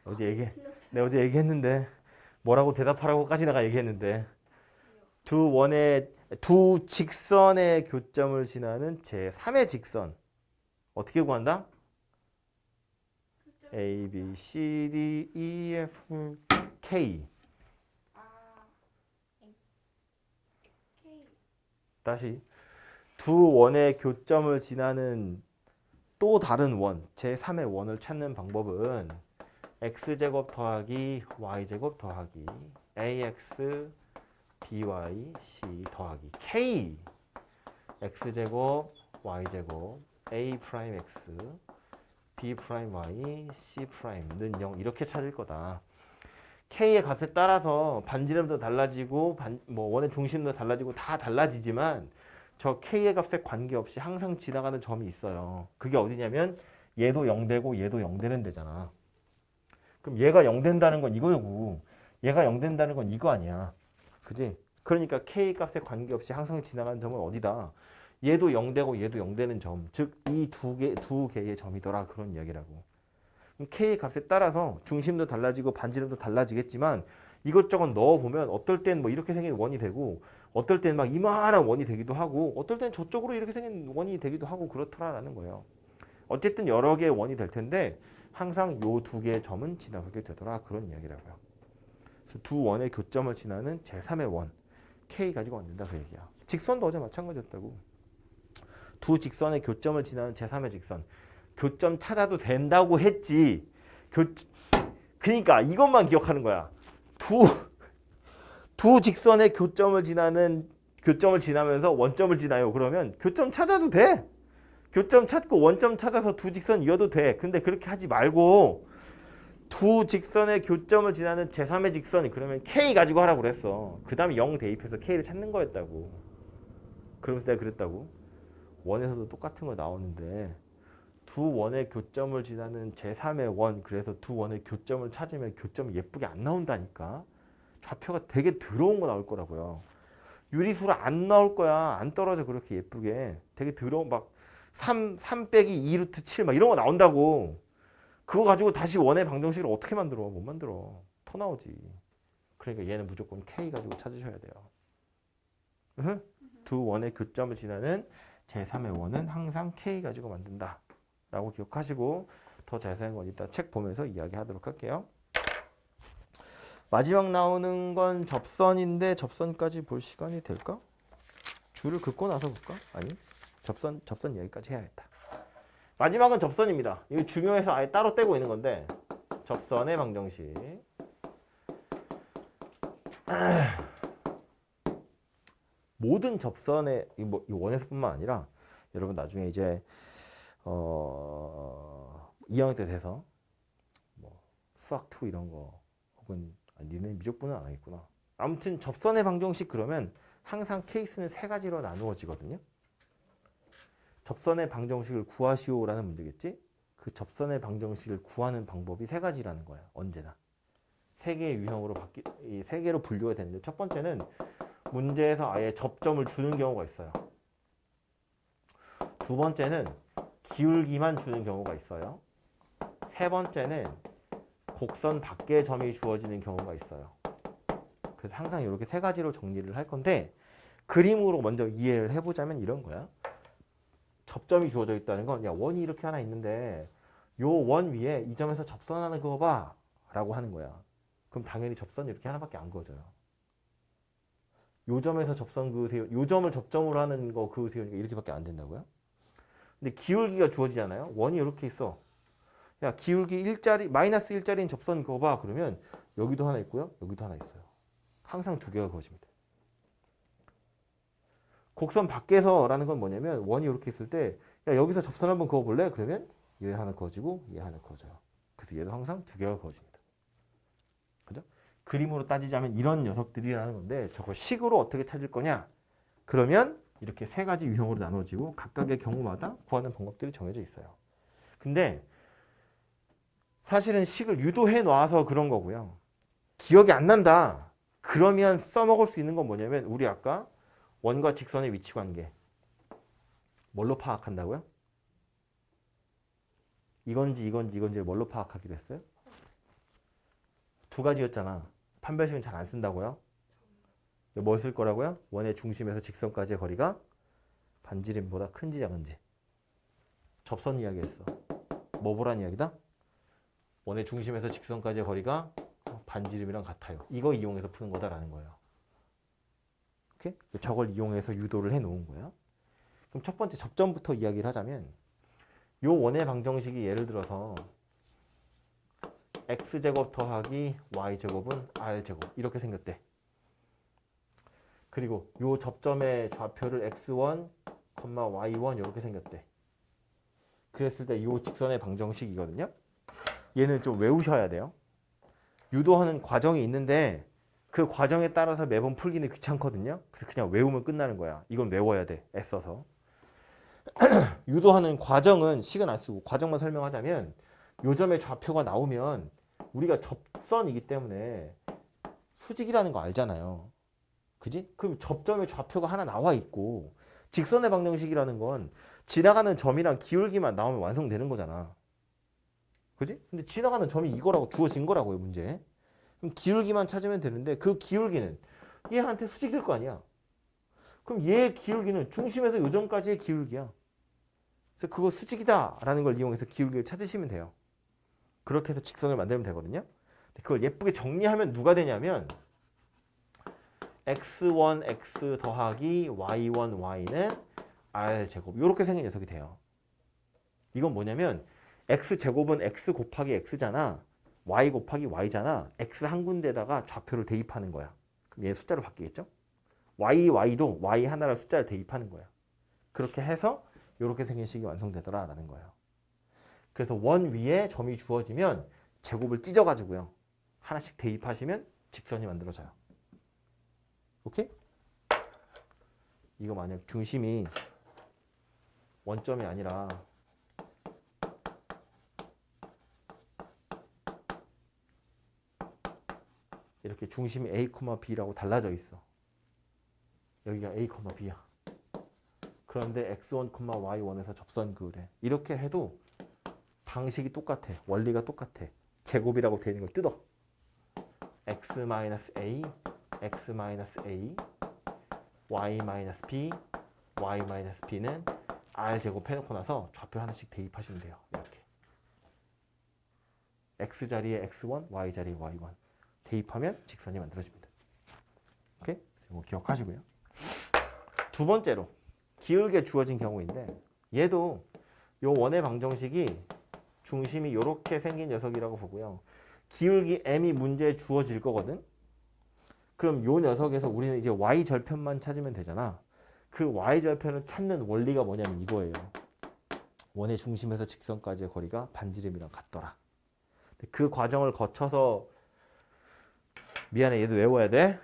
어제 얘기 틀렸어요. 내가 어제 얘기했는데 뭐라고 대답하라고까지 내가 얘기했는데 두 직선의 교점을 지나는 제3의 직선 어떻게 구한다? 교점을 A, B, C, D, E, F, K. K 다시 두 원의 교점을 지나는 또 다른 원, 제3의 원을 찾는 방법은 x제곱 더하기 y제곱 더하기 ax by c 더하기 k x제곱 y제곱 a 프라임 x b 프라임 y c 프라임는 0 이렇게 찾을 거다. k의 값에 따라서 반지름도 달라지고 원의 중심도 달라지고 다 달라지지만 저 k의 값에 관계없이 항상 지나가는 점이 있어요. 그게 어디냐면 얘도 0 되고 얘도 0 되는 데잖아. 그럼 얘가 0 된다는 건 이거고 얘가 0 된다는 건 이거 아니야. 그지? 그러니까 k 값에 관계없이 항상 지나가는 점은 어디다? 얘도 0 되고 얘도 0 되는 점. 즉 이 두 개의 점이더라. 그런 이야기라고. k의 값에 따라서 중심도 달라지고 반지름도 달라지겠지만 이것저것 넣어보면 어떨 땐 뭐 이렇게 생긴 원이 되고 어떨 땐 막 이만한 원이 되기도 하고 어떨 땐 저쪽으로 이렇게 생긴 원이 되기도 하고 그렇더라라는 거예요. 어쨌든 여러 개의 원이 될 텐데 항상 요 두 개의 점은 지나가게 되더라. 그런 이야기라고요. 그래서 두 원의 교점을 지나는 제3의 원 K 가지고 만든다 그 얘기야. 직선도 어제 마찬가지였다고. 두 직선의 교점을 지나는 제3의 직선. 교점 찾아도 된다고 했지. 그러니까 이것만 기억하는 거야. 두 직선의 교점을 지나면서 원점을 지나요. 그러면 교점 찾아도 돼. 교점 찾고 원점 찾아서 두 직선 이어도 돼. 근데 그렇게 하지 말고 두 직선의 교점을 지나는 제3의 직선이 그러면 K 가지고 하라고 그랬어. 그 다음에 0 대입해서 K를 찾는 거였다고. 그러면서 내가 그랬다고. 원에서도 똑같은 거 나오는데 두 원의 교점을 지나는 제3의 원, 그래서 두 원의 교점을 찾으면 교점이 예쁘게 안 나온다니까. 좌표가 되게 더러운 거 나올 거라고요. 유리수로 안 나올 거야. 안 떨어져 그렇게 예쁘게. 되게 더러운 막 3 빼기 2 루트 7 막 이런 거 나온다고. 그거 가지고 다시 원의 방정식을 어떻게 만들어? 못 만들어. 토 나오지. 그러니까 얘는 무조건 K 가지고 찾으셔야 돼요. 두 원의 교점을 지나는 제3의 원은 항상 K 가지고 만든다. 라고 기억하시고 더 자세한 건 이따 책 보면서 이야기하도록 할게요. 마지막 나오는 건 접선인데 접선까지 볼 시간이 될까? 줄을 긋고 나서 볼까? 아니 접선 이야기까지 해야겠다. 마지막은 접선입니다. 이거 중요해서 아예 따로 떼고 있는 건데 접선의 방정식. 모든 접선의 이 원에서뿐만 아니라 여러분 나중에 이제 2학년 때 돼서 뭐 수학 2 이런 거 혹은 니네 미적분은 안 하겠구나. 아무튼 접선의 방정식 그러면 항상 케이스는 세 가지로 나누어지거든요. 접선의 방정식을 구하시오라는 문제겠지? 그 접선의 방정식을 구하는 방법이 세 가지라는 거예요. 언제나. 세 개의 유형으로 세 개로 분류가 되는데 첫 번째는 문제에서 아예 접점을 주는 경우가 있어요. 두 번째는 기울기만 주는 경우가 있어요. 세 번째는 곡선 밖에 점이 주어지는 경우가 있어요. 그래서 항상 이렇게 세 가지로 정리를 할 건데 그림으로 먼저 이해를 해보자면 이런 거야. 접점이 주어져 있다는 건 야 원이 이렇게 하나 있는데 요 원 위에 이 점에서 접선하는 그거 봐 라고 하는 거야. 그럼 당연히 접선이 이렇게 하나밖에 안 그어져요. 요 점에서 접선 그으세요. 요 점을 접점으로 하는 거 그으세요니까 이렇게밖에 안 된다고요. 근데 기울기가 주어지잖아요. 원이 이렇게 있어. 야 기울기 1짜리 마이너스 1짜리인 접선 그거 봐. 그러면 여기도 하나 있고요. 여기도 하나 있어요. 항상 두 개가 그어집니다. 곡선 밖에서라는 건 뭐냐면 원이 이렇게 있을 때 야 여기서 접선 한번 그어볼래? 그러면 얘 하나 그어지고 얘 하나 그어져요. 그래서 얘도 항상 두 개가 그어집니다. 그죠? 그림으로 따지자면 이런 녀석들이라는 건데 저걸 식으로 어떻게 찾을 거냐? 그러면 이렇게 세 가지 유형으로 나눠지고 각각의 경우마다 구하는 방법들이 정해져 있어요. 근데 사실은 식을 유도해 놔서 그런 거고요. 기억이 안 난다. 그러면 써먹을 수 있는 건 뭐냐면 우리 아까 원과 직선의 위치 관계 뭘로 파악한다고요? 이건지를 뭘로 파악하기로 했어요? 두 가지였잖아. 판별식은 잘 안 쓴다고요? 뭐 쓸 거라고요? 원의 중심에서 직선까지의 거리가 반지름보다 큰지 작은지. 접선 이야기했어. 뭐 보란 이야기다? 원의 중심에서 직선까지의 거리가 반지름이랑 같아요. 이거 이용해서 푸는 거다라는 거예요. 오케이? 저걸 이용해서 유도를 해 놓은 거야. 그럼 첫 번째 접점부터 이야기를 하자면 요 원의 방정식이 예를 들어서 x제곱 더하기 y제곱은 r제곱 이렇게 생겼대. 그리고 요 접점의 좌표를 x1, y1 이렇게 생겼대. 그랬을 때 요 직선의 방정식이거든요. 얘는 좀 외우셔야 돼요. 유도하는 과정이 있는데 그 과정에 따라서 매번 풀기는 귀찮거든요. 그래서 그냥 외우면 끝나는 거야. 이건 외워야 돼. 애써서. 유도하는 과정은 시간 안 쓰고 과정만 설명하자면 요점의 좌표가 나오면 우리가 접선이기 때문에 수직이라는 거 알잖아요. 그지? 그럼 접점의 좌표가 하나 나와 있고 직선의 방정식이라는 건 지나가는 점이랑 기울기만 나오면 완성되는 거잖아. 그지? 근데 지나가는 점이 이거라고 주어진 거라고요, 문제. 그럼 기울기만 찾으면 되는데 그 기울기는 얘한테 수직일 거 아니야. 그럼 얘의 기울기는 중심에서 요점까지의 기울기야. 그래서 그거 수직이다라는 걸 이용해서 기울기를 찾으시면 돼요. 그렇게 해서 직선을 만들면 되거든요. 그걸 예쁘게 정리하면 누가 되냐면 x1, x 더하기 y1, y는 r제곱 이렇게 생긴 녀석이 돼요. 이건 뭐냐면 x제곱은 x 곱하기 x잖아. y 곱하기 y잖아. x 한 군데다가 좌표를 대입하는 거야. 그럼 얘 숫자로 바뀌겠죠? y도 y 하나를 숫자를 대입하는 거야. 그렇게 해서 이렇게 생긴 식이 완성되더라라는 거예요. 그래서 원 위에 점이 주어지면 제곱을 찢어가지고요. 하나씩 대입하시면 직선이 만들어져요. 오케이? 이거 만약 중심이 원점이 아니라 이렇게 중심이 A, B라고 달라져 있어. 여기가 A, B야. 그런데 x1, y1에서 접선 그으래. 이렇게 해도 방식이 똑같아. 원리가 똑같아. 제곱이라고 되어 있는 걸 뜯어. x-a, x-a, y-b, y-b는 r제곱 해놓고 나서 좌표 하나씩 대입하시면 돼요. 이렇게. x 자리에 x1, y 자리에 y1 대입하면 직선이 만들어집니다. 오케이? 이거 기억하시고요. 두 번째로 기울게 주어진 경우인데 얘도 요 원의 방정식이 중심이 이렇게 생긴 녀석이라고 보고요. 기울기 m이 문제에 주어질 거거든. 그럼 요 녀석에서 우리는 이제 y절편만 찾으면 되잖아. 그 y절편을 찾는 원리가 뭐냐면 이거예요. 원의 중심에서 직선까지의 거리가 반지름이랑 같더라. 그 과정을 거쳐서 미안해 얘도 외워야 돼.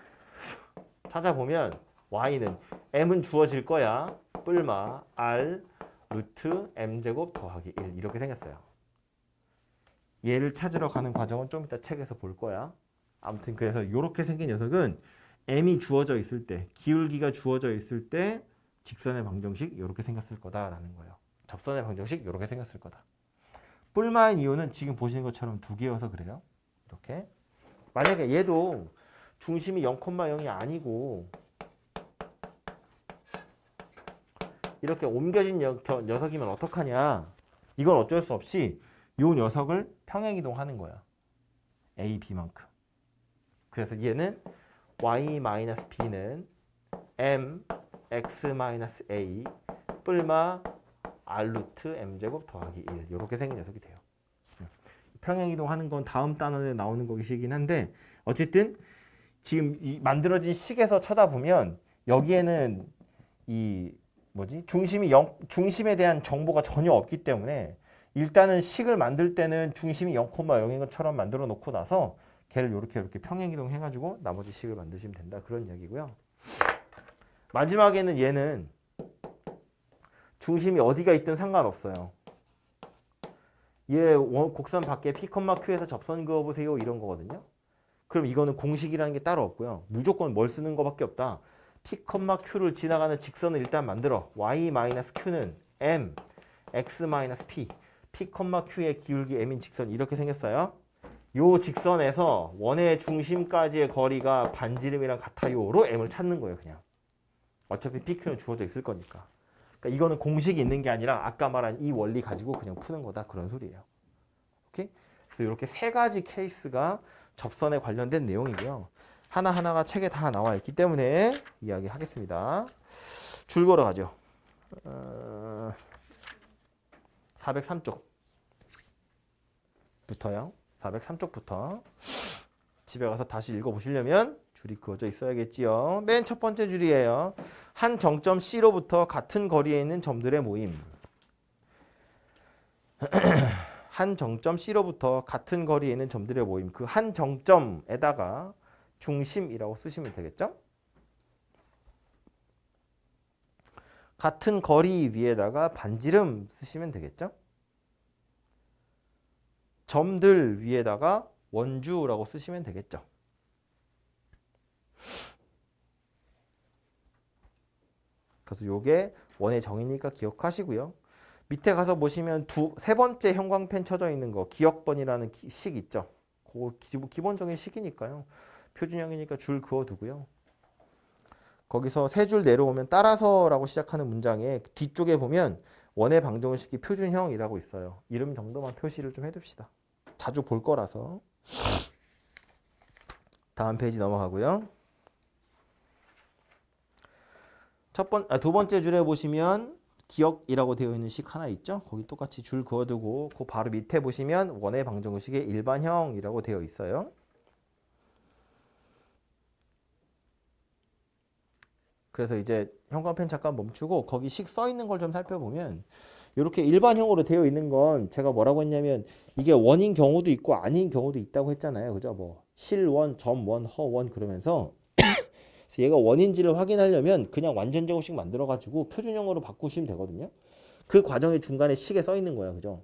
찾아보면 y는 m은 주어질 거야. 뿔마 r 루트 m제곱 더하기 1 이렇게 생겼어요. 얘를 찾으러 가는 과정은 좀 이따 책에서 볼 거야. 아무튼 그래서 이렇게 생긴 녀석은 m이 주어져 있을 때, 기울기가 주어져 있을 때 직선의 방정식 이렇게 생겼을 거다라는 거예요. 접선의 방정식 이렇게 생겼을 거다. 뿔마인 이유는 지금 보시는 것처럼 두 개여서 그래요. 이렇게. 만약에 얘도 중심이 0,0이 아니고 이렇게 옮겨진 녀석이면 어떡하냐. 이건 어쩔 수 없이 이 녀석을 평행이동하는 거야. A, B만큼. 그래서 얘는 y-b는 m, x-a 뿔마 r 루트 m제곱 더하기 1 이렇게 생긴 녀석이 돼요. 평행이동하는 건 다음 단원에 나오는 것이긴 한데 어쨌든 지금 이 만들어진 식에서 쳐다보면 여기에는 이 중심에 대한 정보가 전혀 없기 때문에 일단은 식을 만들 때는 중심이 0,0인 것처럼 만들어 놓고 나서 걔를 이렇게 평행이동 해가지고 나머지 식을 만드시면 된다 그런 이야기고요. 마지막에는 얘는 중심이 어디가 있든 상관없어요. 얘 곡선 밖에 P, Q에서 접선 그어보세요 이런 거거든요. 그럼 이거는 공식이라는 게 따로 없고요. 무조건 뭘 쓰는 거밖에 없다. P, Q를 지나가는 직선을 일단 만들어. y-q는 m, x-p, P, Q의 기울기 m인 직선 이렇게 생겼어요. 요 직선에서 원의 중심까지의 거리가 반지름이랑 같아요로 m을 찾는 거예요. 그냥. 어차피 PQ는 주어져 있을 거니까. 그러니까 이거는 공식이 있는 게 아니라 아까 말한 이 원리 가지고 그냥 푸는 거다 그런 소리예요. 오케이? 그래서 이렇게 세 가지 케이스가 접선에 관련된 내용이고요. 하나하나가 책에 다 나와 있기 때문에 이야기하겠습니다. 줄 걸어 가죠. 403쪽부터요. 403쪽부터 집에 가서 다시 읽어보시려면 줄이 그어져 있어야겠지요. 맨 첫 번째 줄이에요. 한 정점 C로부터 같은 거리에 있는 점들의 모임. 한 정점 C로부터 같은 거리에 있는 점들의 모임. 그 한 정점에다가 중심이라고 쓰시면 되겠죠? 같은 거리 위에다가 반지름 쓰시면 되겠죠? 점들 위에다가 원주라고 쓰시면 되겠죠? 그래서 요게 원의 정의니까 기억하시고요. 밑에 가서 보시면 세 번째 형광펜 쳐져 있는 거 기억번이라는 식 있죠? 그거 기본적인 식이니까요. 표준형이니까 줄 그어두고요. 거기서 세 줄 내려오면 따라서라고 시작하는 문장에 뒤쪽에 보면 원의 방정식이 표준형이라고 있어요. 이름 정도만 표시를 좀 해둡시다. 자주 볼 거라서. 다음 페이지 넘어가고요. 두 번째 줄에 보시면 기억이라고 되어 있는 식 하나 있죠? 거기 똑같이 줄 그어두고 그 바로 밑에 보시면 원의 방정식의 일반형이라고 되어 있어요. 그래서 이제 형광펜 잠깐 멈추고 거기 식 써 있는 걸 좀 살펴보면 이렇게 일반형으로 되어 있는 건 제가 뭐라고 했냐면 이게 원인 경우도 있고 아닌 경우도 있다고 했잖아요. 그죠? 뭐 실원, 점원, 허원 그러면서 그래서 얘가 원인지를 확인하려면 그냥 완전 제곱식 만들어 가지고 표준형으로 바꾸시면 되거든요. 그 과정의 중간에 식에 써 있는 거예요. 그죠?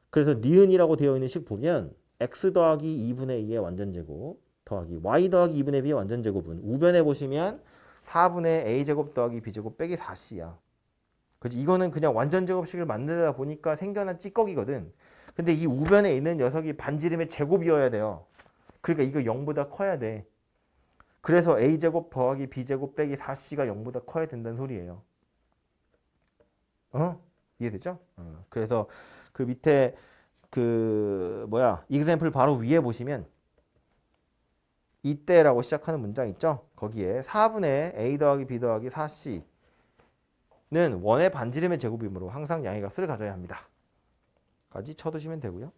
그래서 니은이라고 되어 있는 식 보면 x 더하기 2분의 2의 완전 제곱 더하기 y 더하기 2분의 b의 완전 제곱은 우변에 보시면 4분의 a제곱 더하기 b제곱 빼기 4c야. 그치? 이거는 그냥 완전 제곱식을 만들다 보니까 생겨난 찌꺼기거든. 근데 이 우변에 있는 녀석이 반지름의 제곱이어야 돼요. 그러니까 이거 0보다 커야 돼. 그래서 a제곱 더하기 b제곱 빼기 4c가 0보다 커야 된다는 소리예요. 이해되죠? 그래서 그 밑에 example 바로 위에 보시면 이때라고 시작하는 문장 있죠? 거기에 4분의 a 더하기 b 더하기 4c는 원의 반지름의 제곱이므로 항상 양의 값을 가져야 합니다. 까지 쳐두시면 되고요.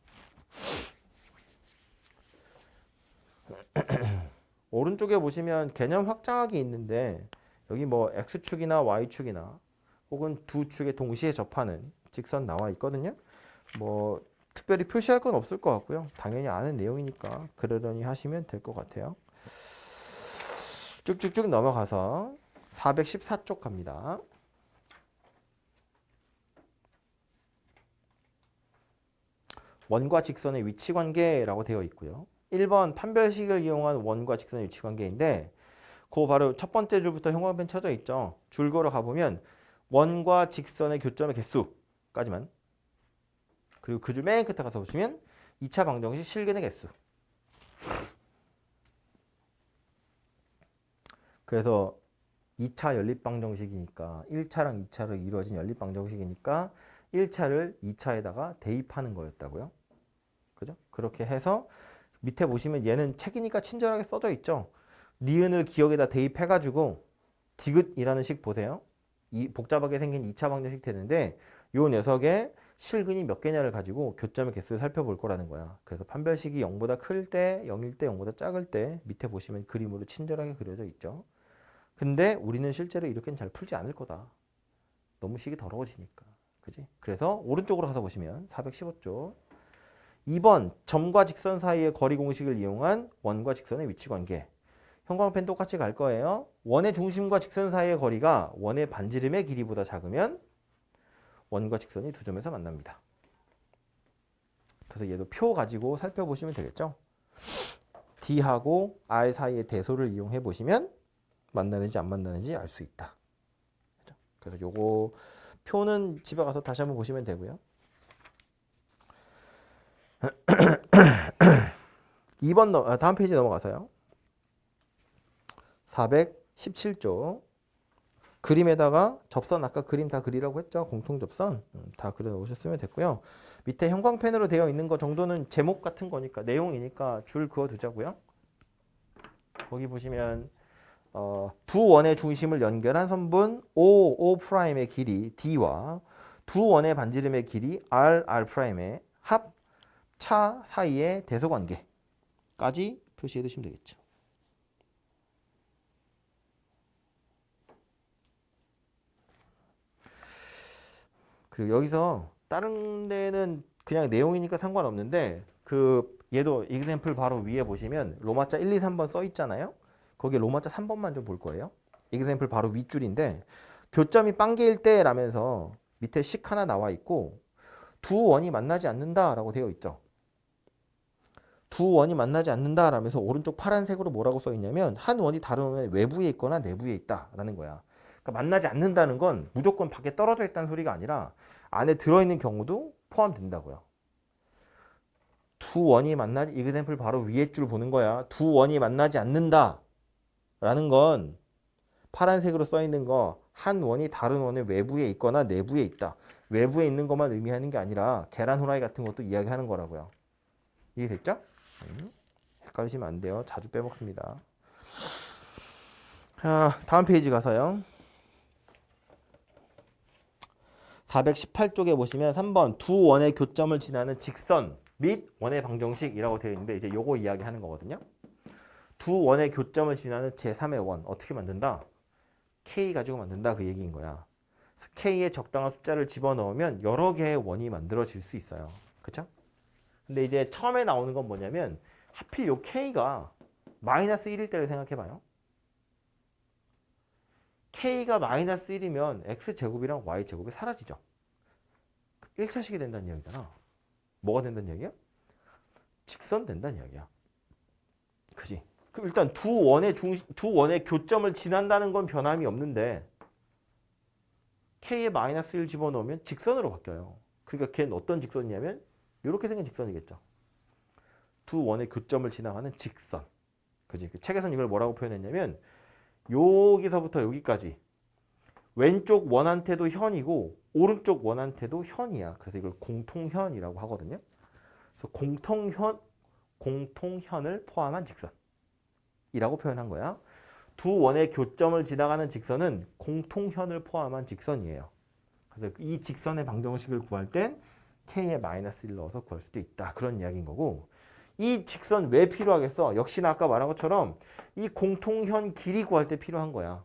오른쪽에 보시면 개념 확장하기 있는데 여기 뭐 x축이나 y축이나 혹은 두 축에 동시에 접하는 직선 나와 있거든요. 뭐 특별히 표시할 건 없을 것 같고요. 당연히 아는 내용이니까 그러려니 하시면 될 것 같아요. 쭉쭉쭉 넘어가서 414쪽 갑니다. 원과 직선의 위치관계라고 되어 있고요. 1번 판별식을 이용한 원과 직선의 위치관계인데 그 바로 첫 번째 줄부터 형광펜 쳐져 있죠. 줄 걸어 가보면 원과 직선의 교점의 개수까지만 그리고 그 줄 맨 끝에 가서 보시면 2차 방정식 실근의 개수. 그래서 2차 연립방정식이니까 1차랑 2차로 이루어진 연립방정식이니까 1차를 2차에다가 대입하는 거였다고요. 그죠? 그렇게 해서 밑에 보시면 얘는 책이니까 친절하게 써져 있죠. 니은을 기억에다 대입해가지고 디귿이라는 식 보세요. 이 복잡하게 생긴 2차 방정식 되는데 요 녀석의 실근이 몇 개냐를 가지고 교점의 개수를 살펴볼 거라는 거야. 그래서 판별식이 0보다 클 때, 0일 때, 0보다 작을 때 밑에 보시면 그림으로 친절하게 그려져 있죠. 근데 우리는 실제로 이렇게는 잘 풀지 않을 거다. 너무 식이 더러워지니까. 그지? 그래서 오른쪽으로 가서 보시면 415쪽 2번 점과 직선 사이의 거리 공식을 이용한 원과 직선의 위치관계. 형광펜 똑같이 갈 거예요. 원의 중심과 직선 사이의 거리가 원의 반지름의 길이보다 작으면 원과 직선이 두 점에서 만납니다. 그래서 얘도 표 가지고 살펴보시면 되겠죠. D하고 R 사이의 대소를 이용해 보시면 만나는지 안 만나는지 알 수 있다. 그래서 요거 표는 집에 가서 다시 한번 보시면 되고요. 2번 다음 페이지 넘어가서요. 417쪽 그림에다가 접선 아까 그림 다 그리라고 했죠. 공통 접선 다 그려 놓으셨으면 됐고요. 밑에 형광펜으로 되어 있는 거 정도는 제목 같은 거니까 내용이니까 줄 그어 두자고요. 거기 보시면 두 원의 중심을 연결한 선분 OO'의 길이 D와 두 원의 반지름의 길이 RR'의 합차 사이의 대소관계까지 표시해 두시면 되겠죠. 그리고 여기서 다른 데는 그냥 내용이니까 상관없는데 얘도 example 바로 위에 보시면 로마자 1, 2, 3번 써 있잖아요. 거기에 로마자 3번만 좀 볼 거예요. example 바로 윗줄인데 교점이 빵개일 때 라면서 밑에 식 하나 나와 있고 두 원이 만나지 않는다라고 되어 있죠. 두 원이 만나지 않는다 라면서 오른쪽 파란색으로 뭐라고 써 있냐면 한 원이 다른 원의 외부에 있거나 내부에 있다라는 거야. 그러니까 만나지 않는다는 건 무조건 밖에 떨어져 있다는 소리가 아니라 안에 들어있는 경우도 포함된다고요. 두 원이 만나지, example 바로 위에 줄 보는 거야. 두 원이 만나지 않는다 라는 건 파란색으로 써 있는 거 한 원이 다른 원의 외부에 있거나 내부에 있다. 외부에 있는 것만 의미하는 게 아니라 계란 후라이 같은 것도 이야기하는 거라고요. 이해됐죠? 헷갈리시면 안 돼요. 자주 빼먹습니다. 다음 페이지 가서요. 418쪽에 보시면 3번 두 원의 교점을 지나는 직선 및 원의 방정식이라고 되어 있는데 이제 요거 이야기하는 거거든요. 두 원의 교점을 지나는 제3의 원 어떻게 만든다? K 가지고 만든다 그 얘기인 거야. 그래서 K에 적당한 숫자를 집어넣으면 여러 개의 원이 만들어질 수 있어요. 그쵸? 근데 이제 처음에 나오는 건 뭐냐면 하필 요 K가 마이너스 1일 때를 생각해봐요. K가 마이너스 1이면 X제곱이랑 Y제곱이 사라지죠. 1차식이 된다는 이야기잖아. 뭐가 된다는 이야기야? 직선 된다는 이야기야. 그지? 그럼 일단 두 원의 교점을 지난다는 건 변함이 없는데 K에 마이너스 1 집어넣으면 직선으로 바뀌어요. 그러니까 걔는 어떤 직선이냐면 이렇게 생긴 직선이겠죠. 두 원의 교점을 지나가는 직선. 그지? 그 책에서는 이걸 뭐라고 표현했냐면 여기서부터 여기까지 왼쪽 원한테도 현이고 오른쪽 원한테도 현이야. 그래서 이걸 공통현이라고 하거든요. 그래서 공통현을 포함한 직선이라고 표현한 거야. 두 원의 교점을 지나가는 직선은 공통현을 포함한 직선이에요. 그래서 이 직선의 방정식을 구할 땐 K에 마이너스 1 넣어서 구할 수도 있다. 그런 이야기인 거고 이 직선 왜 필요하겠어? 역시나 아까 말한 것처럼 이 공통현 길이 구할 때 필요한 거야.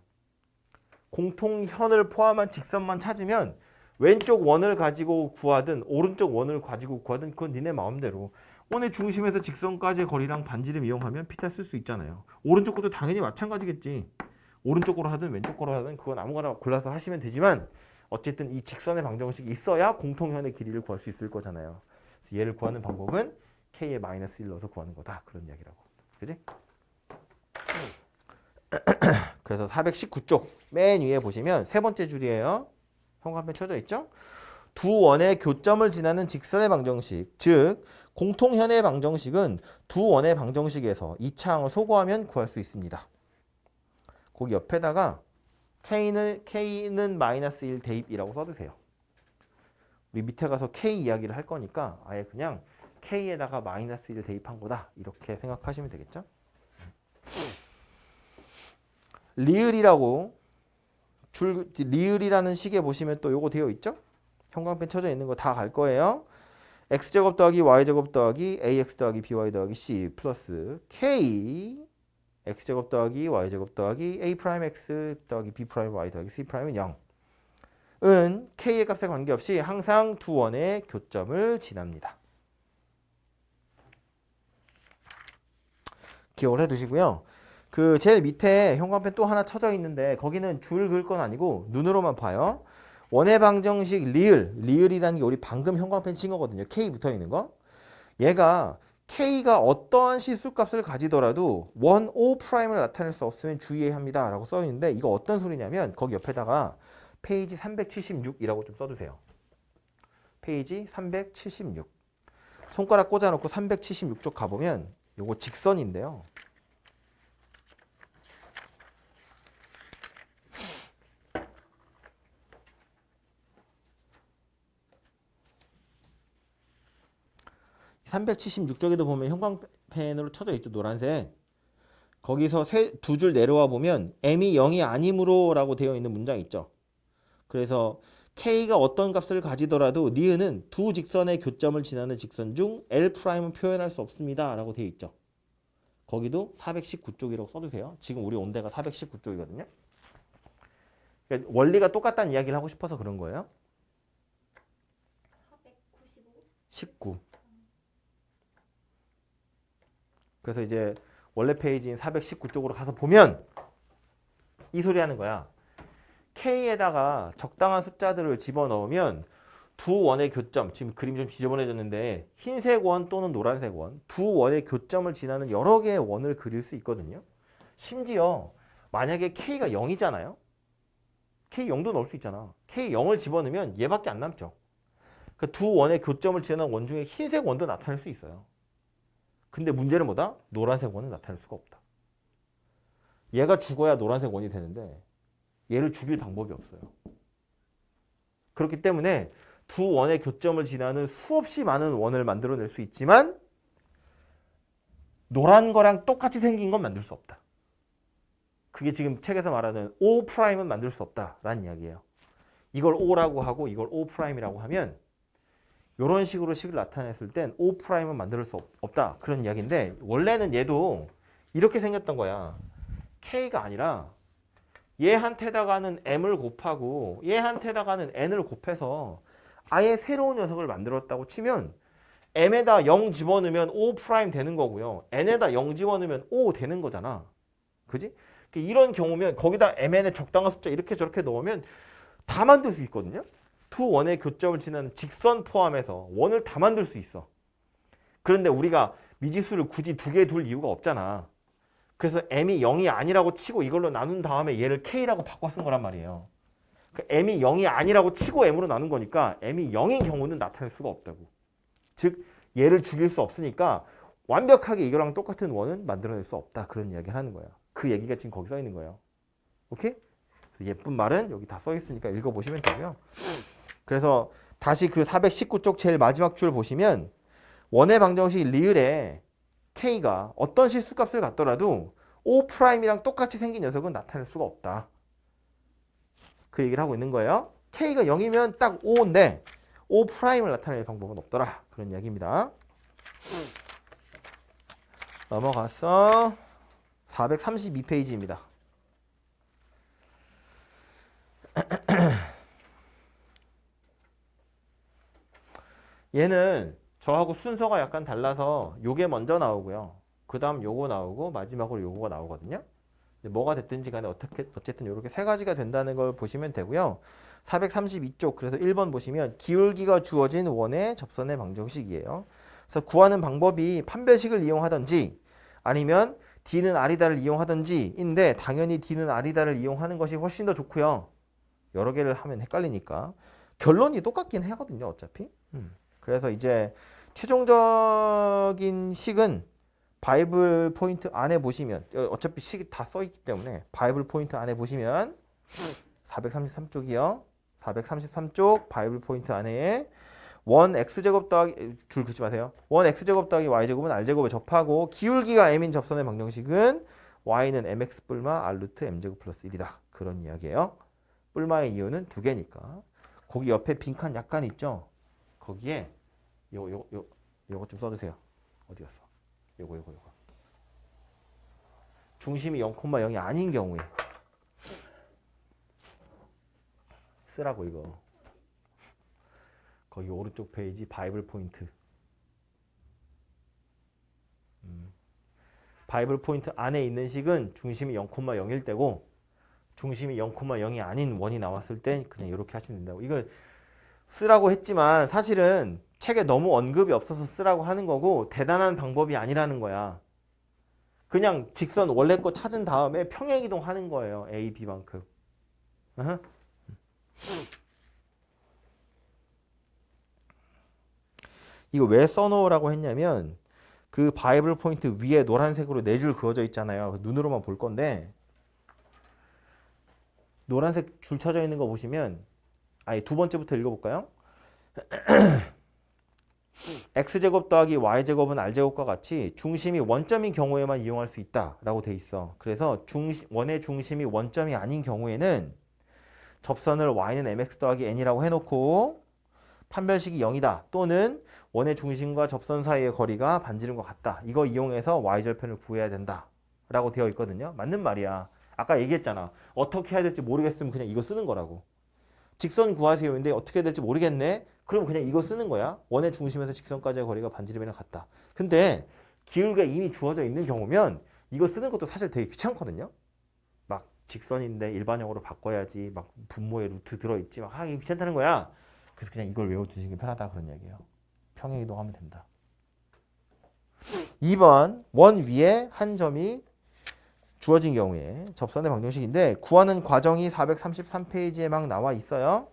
공통현을 포함한 직선만 찾으면 왼쪽 원을 가지고 구하든 오른쪽 원을 가지고 구하든 그건 니네 마음대로 원의 중심에서 직선까지의 거리랑 반지름 이용하면 피타 쓸 수 있잖아요. 오른쪽 것도 당연히 마찬가지겠지. 오른쪽 거로 하든 왼쪽 거로 하든 그건 아무거나 골라서 하시면 되지만 어쨌든 이 직선의 방정식이 있어야 공통현의 길이를 구할 수 있을 거잖아요. 그래서 얘를 구하는 방법은 K에 마이너스 1 넣어서 구하는 거다. 그런 이야기라고. 그지? 그래서 419쪽 맨 위에 보시면 세 번째 줄이에요. 형광펜 쳐져 있죠? 두 원의 교점을 지나는 직선의 방정식, 즉 공통현의 방정식은 두 원의 방정식에서 2차항을 소거하면 구할 수 있습니다. 거기 옆에다가 K는 마이너스 1 대입이라고 써두세요. 우리 밑에 가서 K 이야기를 할 거니까 아예 그냥 K에다가 마이너스 1 대입한 거다. 이렇게 생각하시면 되겠죠? 리을이라고 리을이라는 식에 보시면 또 요거 되어 있죠? 형광펜 쳐져 있는 거 다 갈 거예요. x제곱 더하기 y제곱 더하기 ax 더하기 by 더하기 c 플러스 k x제곱 더하기 y제곱 더하기 a 프라임 x 더하기 b 프라임 y 더하기 c 프라임은 0은 k의 값에 관계없이 항상 두 원의 교점을 지납니다. 기억을 해두시고요. 그 제일 밑에 형광펜 또 하나 쳐져 있는데 거기는 줄 그을 건 아니고 눈으로만 봐요. 원의 방정식 리을이라는 게 우리 방금 형광펜 친 거거든요. K 붙어 있는 거. 얘가 K가 어떠한 실수값을 가지더라도 원 O'을 나타낼 수 없으면 주의해야 합니다. 라고 써 있는데 이거 어떤 소리냐면 거기 옆에다가 페이지 376이라고 좀 써주세요. 페이지 376. 손가락 꽂아놓고 376쪽 가보면 요거 직선인데요. (376쪽에도) 보면 형광펜으로 쳐져 있죠. 노란색. 거기서 두 줄 내려와 보면 m이 0이 아니므로 라고 되어 있는 문장 있죠. 그래서 k가 어떤 값을 가지더라도 니은은 두 직선의 교점을 지나는 직선 중 L'은 표현할 수 없습니다 라고 되어 있죠. 거기도 419쪽이라고 써주세요. 지금 우리 온 데가 419쪽이거든요. 그러니까 원리가 똑같다는 이야기를 하고 싶어서 그런 거예요. 495? 19. 그래서 이제 원래 페이지인 419쪽으로 가서 보면 이 소리 하는 거야. K에다가 적당한 숫자들을 집어넣으면 두 원의 교점, 지금 그림 좀 지저분해졌는데 흰색 원 또는 노란색 원, 두 원의 교점을 지나는 여러 개의 원을 그릴 수 있거든요. 심지어 만약에 K가 0이잖아요. K 0도 넣을 수 있잖아. K 0을 집어넣으면 얘밖에 안 남죠. 그 두 원의 교점을 지나는 원 중에 흰색 원도 나타낼 수 있어요. 근데 문제는 뭐다? 노란색 원은 나타낼 수가 없다. 얘가 죽어야 노란색 원이 되는데 얘를 죽일 방법이 없어요. 그렇기 때문에 두 원의 교점을 지나는 수없이 많은 원을 만들어낼 수 있지만 노란 거랑 똑같이 생긴 건 만들 수 없다. 그게 지금 책에서 말하는 O'은 만들 수 없다라는 이야기예요. 이걸 O라고 하고 이걸 O'이라고 하면 이런 식으로 식을 나타냈을 땐 O'은 만들 수 없다. 그런 이야기인데 원래는 얘도 이렇게 생겼던 거야. K가 아니라 얘한테다가는 M을 곱하고 얘한테다가는 N을 곱해서 아예 새로운 녀석을 만들었다고 치면 M에다 0 집어넣으면 O' 되는 거고요. N에다 0 집어넣으면 O 되는 거잖아. 그지? 이런 경우면 거기다 MN의 적당한 숫자 이렇게 저렇게 넣으면 다 만들 수 있거든요. 두 원의 교점을 지나는 직선 포함해서 원을 다 만들 수 있어. 그런데 우리가 미지수를 굳이 두 개 둘 이유가 없잖아. 그래서 m이 0이 아니라고 치고 이걸로 나눈 다음에 얘를 k라고 바꿔 쓴 거란 말이에요. 그러니까 m이 0이 아니라고 치고 m으로 나눈 거니까 m이 0인 경우는 나타낼 수가 없다고. 즉 얘를 죽일 수 없으니까 완벽하게 이거랑 똑같은 원은 만들어낼 수 없다. 그런 이야기를 하는 거야. 그 얘기가 지금 거기 써 있는 거예요. 오케이? 예쁜 말은 여기 다 써 있으니까 읽어보시면 되고요. 그래서 다시 그 419쪽 제일 마지막 줄 보시면 원의 방정식 리을에 K가 어떤 실수값을 갖더라도 O'이랑 똑같이 생긴 녀석은 나타낼 수가 없다. 그 얘기를 하고 있는 거예요. K가 0이면 딱 O인데 O'을 나타낼 방법은 없더라. 그런 이야기입니다. 넘어가서 432페이지입니다. 얘는 저하고 순서가 약간 달라서 요게 먼저 나오고요. 그 다음 요거 나오고 마지막으로 요거가 나오거든요. 뭐가 됐든지 간에 어쨌든 이렇게 세 가지가 된다는 걸 보시면 되고요. 432쪽 그래서 1번 보시면 기울기가 주어진 원의 접선의 방정식이에요. 그래서 구하는 방법이 판별식을 이용하든지 아니면 D는 R이다를 이용하든지 인데 당연히 D는 R이다를 이용하는 것이 훨씬 더 좋고요. 여러 개를 하면 헷갈리니까 결론이 똑같긴 하거든요. 어차피. 그래서 이제 최종적인 식은 바이블 포인트 안에 보시면 어차피 식이 다 써있기 때문에 바이블 포인트 안에 보시면 433쪽이요. 433쪽 바이블 포인트 안에 원 x제곱 더하기 줄 긋지 마세요. 원 x제곱 더하기 y제곱은 r제곱에 접하고 기울기가 m인 접선의 방정식은 y는 mx 뿔마 r 루트 m제곱 플러스 1이다. 그런 이야기예요. 뿔마의 이유는 두 개니까. 거기 옆에 빈칸 약간 있죠? 거기에 요거 좀 써주세요. 어디 갔어? 요거. 중심이 0,0이 아닌 경우에 쓰라고 이거. 거기 오른쪽 페이지 바이블 포인트. 바이블 포인트 안에 있는 식은 중심이 0,0일 때고 중심이 0,0이 아닌 원이 나왔을 때 그냥 이렇게 하시면 된다고. 이거 쓰라고 했지만 사실은 책에 너무 언급이 없어서 쓰라고 하는 거고 대단한 방법이 아니라는 거야. 그냥 직선 원래 거 찾은 다음에 평행이동 하는 거예요. A, B만큼. 이거 왜 써놓으라고 했냐면 그 바이블 포인트 위에 노란색으로 4줄 그어져 있잖아요. 눈으로만 볼 건데 노란색 줄 쳐져 있는 거 보시면 아니 두 번째부터 읽어볼까요? x제곱 더하기 y제곱은 r제곱과 같이 중심이 원점인 경우에만 이용할 수 있다라고 돼 있어. 그래서 원의 중심이 원점이 아닌 경우에는 접선을 y는 mx 더하기 n이라고 해놓고 판별식이 0이다 또는 원의 중심과 접선 사이의 거리가 반지름과 같다. 이거 이용해서 y절편을 구해야 된다 라고 되어 있거든요. 맞는 말이야. 아까 얘기했잖아. 어떻게 해야 될지 모르겠으면 그냥 이거 쓰는 거라고. 직선 구하세요인데 어떻게 해야 될지 모르겠네? 그럼 그냥 이거 쓰는 거야. 원의 중심에서 직선까지의 거리가 반지름이랑 같다. 근데 기울기가 이미 주어져 있는 경우면 이거 쓰는 것도 사실 되게 귀찮거든요. 막 직선인데 일반형으로 바꿔야지. 막 분모에 루트 들어있지. 막 하기 귀찮다는 거야. 그래서 그냥 이걸 외워두시는 게 편하다 그런 얘기예요. 평행이동하면 된다. 2번 원 위에 한 점이 주어진 경우에 접선의 방정식인데 구하는 과정이 433페이지에 막 나와 있어요.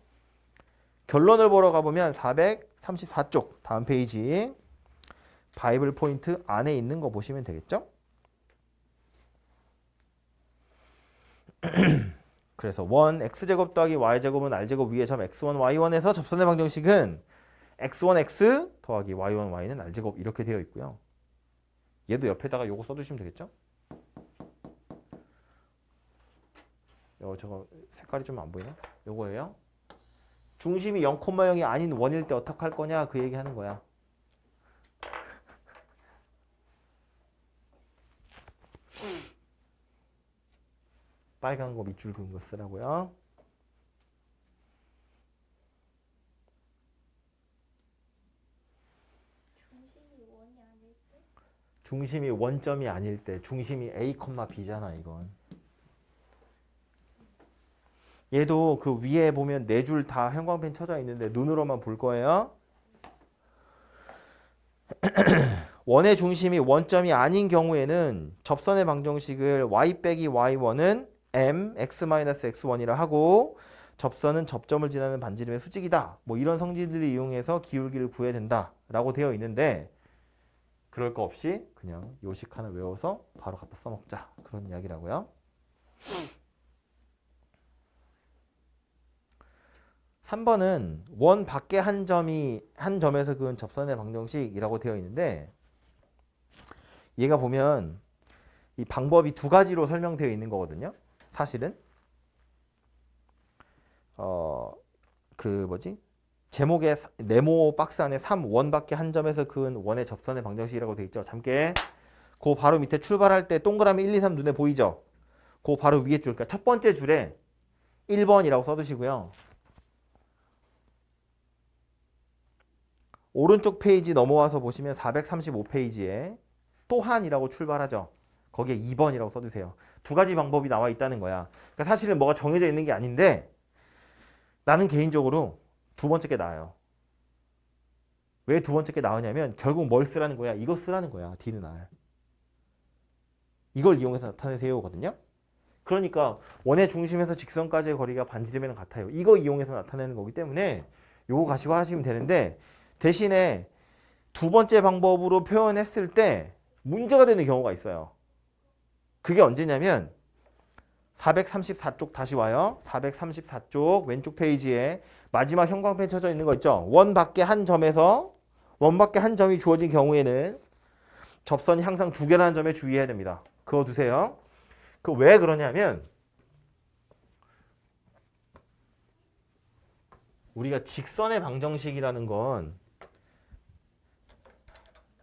결론을 보러 가보면 434쪽 다음 페이지 바이블 포인트 안에 있는 거 보시면 되겠죠? 그래서 원 x제곱 더하기 y제곱은 r제곱 위에 점 x1 y1에서 접선의 방정식은 x1x 더하기 y1 y는 r제곱 이렇게 되어 있고요. 얘도 옆에다가 요거 써두시면 되겠죠? 저거 색깔이 좀 안 보이나? 요거예요. 중심이 0,0이 아닌 원일 때 어떻게 할 거냐 그 얘기 하는 거야. 빨간 거 밑줄 그은 거 쓰라고요. 중심이 원이 아닐 때? 중심이 원점이 아닐 때 중심이 A, B잖아 이건. 얘도 그 위에 보면 네 줄 다 형광펜 쳐져 있는데 눈으로만 볼 거예요. 원의 중심이 원점이 아닌 경우에는 접선의 방정식을 y 빼기 y1은 m x-x1이라 하고 접선은 접점을 지나는 반지름의 수직이다. 뭐 이런 성질들을 이용해서 기울기를 구해야 된다라고 되어 있는데 그럴 거 없이 그냥 요식 하나 외워서 바로 갖다 써먹자. 그런 이야기라고요. 3번은 원 밖에 한 점에서 그은 접선의 방정식이라고 되어 있는데 얘가 보면 이 방법이 두 가지로 설명되어 있는 거거든요. 사실은 제목의 네모 박스 안에 3원 밖에 한 점에서 그은 원의 접선의 방정식이라고 되어 있죠. 잠깐 그 바로 밑에 출발할 때 동그라미 1, 2, 3 눈에 보이죠? 그 바로 위에 줄, 그러니까 첫 번째 줄에 1번이라고 써두시고요. 오른쪽 페이지 넘어와서 보시면 435페이지에 또한이라고 출발하죠. 거기에 2번이라고 써주세요. 두 가지 방법이 나와 있다는 거야. 그러니까 사실은 뭐가 정해져 있는 게 아닌데 나는 개인적으로 두 번째 게 나아요. 왜 두 번째 게 나으냐면 결국 뭘 쓰라는 거야? 이거 쓰라는 거야. D는 R. 이걸 이용해서 나타내세요거든요. 그러니까 원의 중심에서 직선까지의 거리가 반지름이랑 같아요. 이거 이용해서 나타내는 거기 때문에 요거 가시고 하시면 되는데 대신에 두 번째 방법으로 표현했을 때 문제가 되는 경우가 있어요. 그게 언제냐면 434쪽 다시 와요. 434쪽 왼쪽 페이지에 마지막 형광펜 쳐져 있는 거 있죠. 원 밖에 한 점이 주어진 경우에는 접선이 항상 두 개라는 점에 주의해야 됩니다. 그거 두세요. 그 왜 그러냐면 우리가 직선의 방정식이라는 건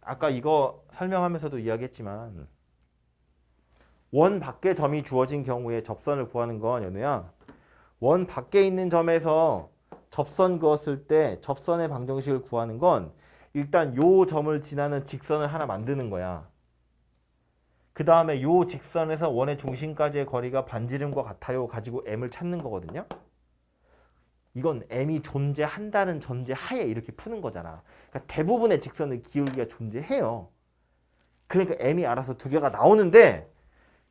아까 이거 설명하면서도 이야기했지만 원 밖에 점이 주어진 경우에 접선을 구하는 건 연우야. 원 밖에 있는 점에서 접선 그었을 때 접선의 방정식을 구하는 건 일단 요 점을 지나는 직선을 하나 만드는 거야. 그 다음에 요 직선에서 원의 중심까지의 거리가 반지름과 같아요 가지고 m을 찾는 거거든요. 이건 m이 존재한다는 전제 하에 이렇게 푸는 거잖아. 그러니까 대부분의 직선의 기울기가 존재해요. 그러니까 m이 알아서 두 개가 나오는데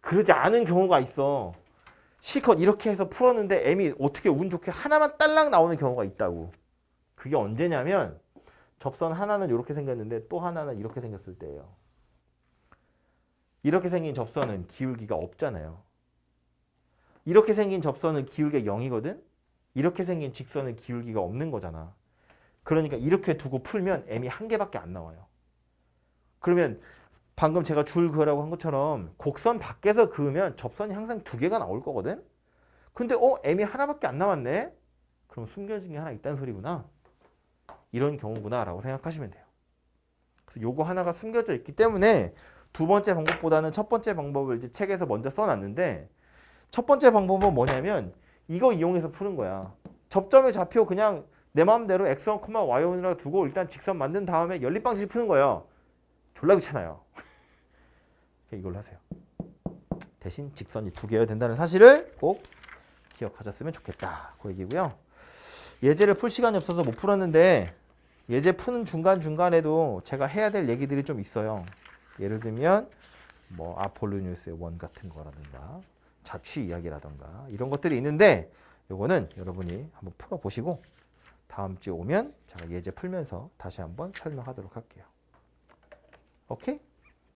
그러지 않은 경우가 있어. 실컷 이렇게 해서 풀었는데 m이 어떻게 운 좋게 하나만 딸랑 나오는 경우가 있다고. 그게 언제냐면 접선 하나는 이렇게 생겼는데 또 하나는 이렇게 생겼을 때예요. 이렇게 생긴 접선은 기울기가 없잖아요. 이렇게 생긴 접선은 기울기가 0이거든. 이렇게 생긴 직선은 기울기가 없는 거잖아. 그러니까 이렇게 두고 풀면 m이 한 개밖에 안 나와요. 그러면 방금 제가 줄 그으라고 한 것처럼 곡선 밖에서 그으면 접선이 항상 두 개가 나올 거거든. 근데 m이 하나밖에 안 남았네. 그럼 숨겨진 게 하나 있다는 소리구나. 이런 경우구나라고 생각하시면 돼요. 그래서 요거 하나가 숨겨져 있기 때문에 두 번째 방법보다는 첫 번째 방법을 이제 책에서 먼저 써놨는데 첫 번째 방법은 뭐냐면 이거 이용해서 푸는 거야. 접점의 좌표 그냥 내 마음대로 x1, y1이라고 두고 일단 직선 만든 다음에 연립방식 푸는 거예요. 졸라 귀찮아요. 이걸로 하세요. 대신 직선이 두 개여야 된다는 사실을 꼭 기억하셨으면 좋겠다. 그 얘기고요. 예제를 풀 시간이 없어서 못 풀었는데 예제 푸는 중간중간에도 제가 해야 될 얘기들이 좀 있어요. 예를 들면 뭐 아폴로니우스의 원 같은 거라든가 자취 이야기라든가 이런 것들이 있는데 요거는 여러분이 한번 풀어보시고 다음 주에 오면 제가 예제 풀면서 다시 한번 설명하도록 할게요. 오케이?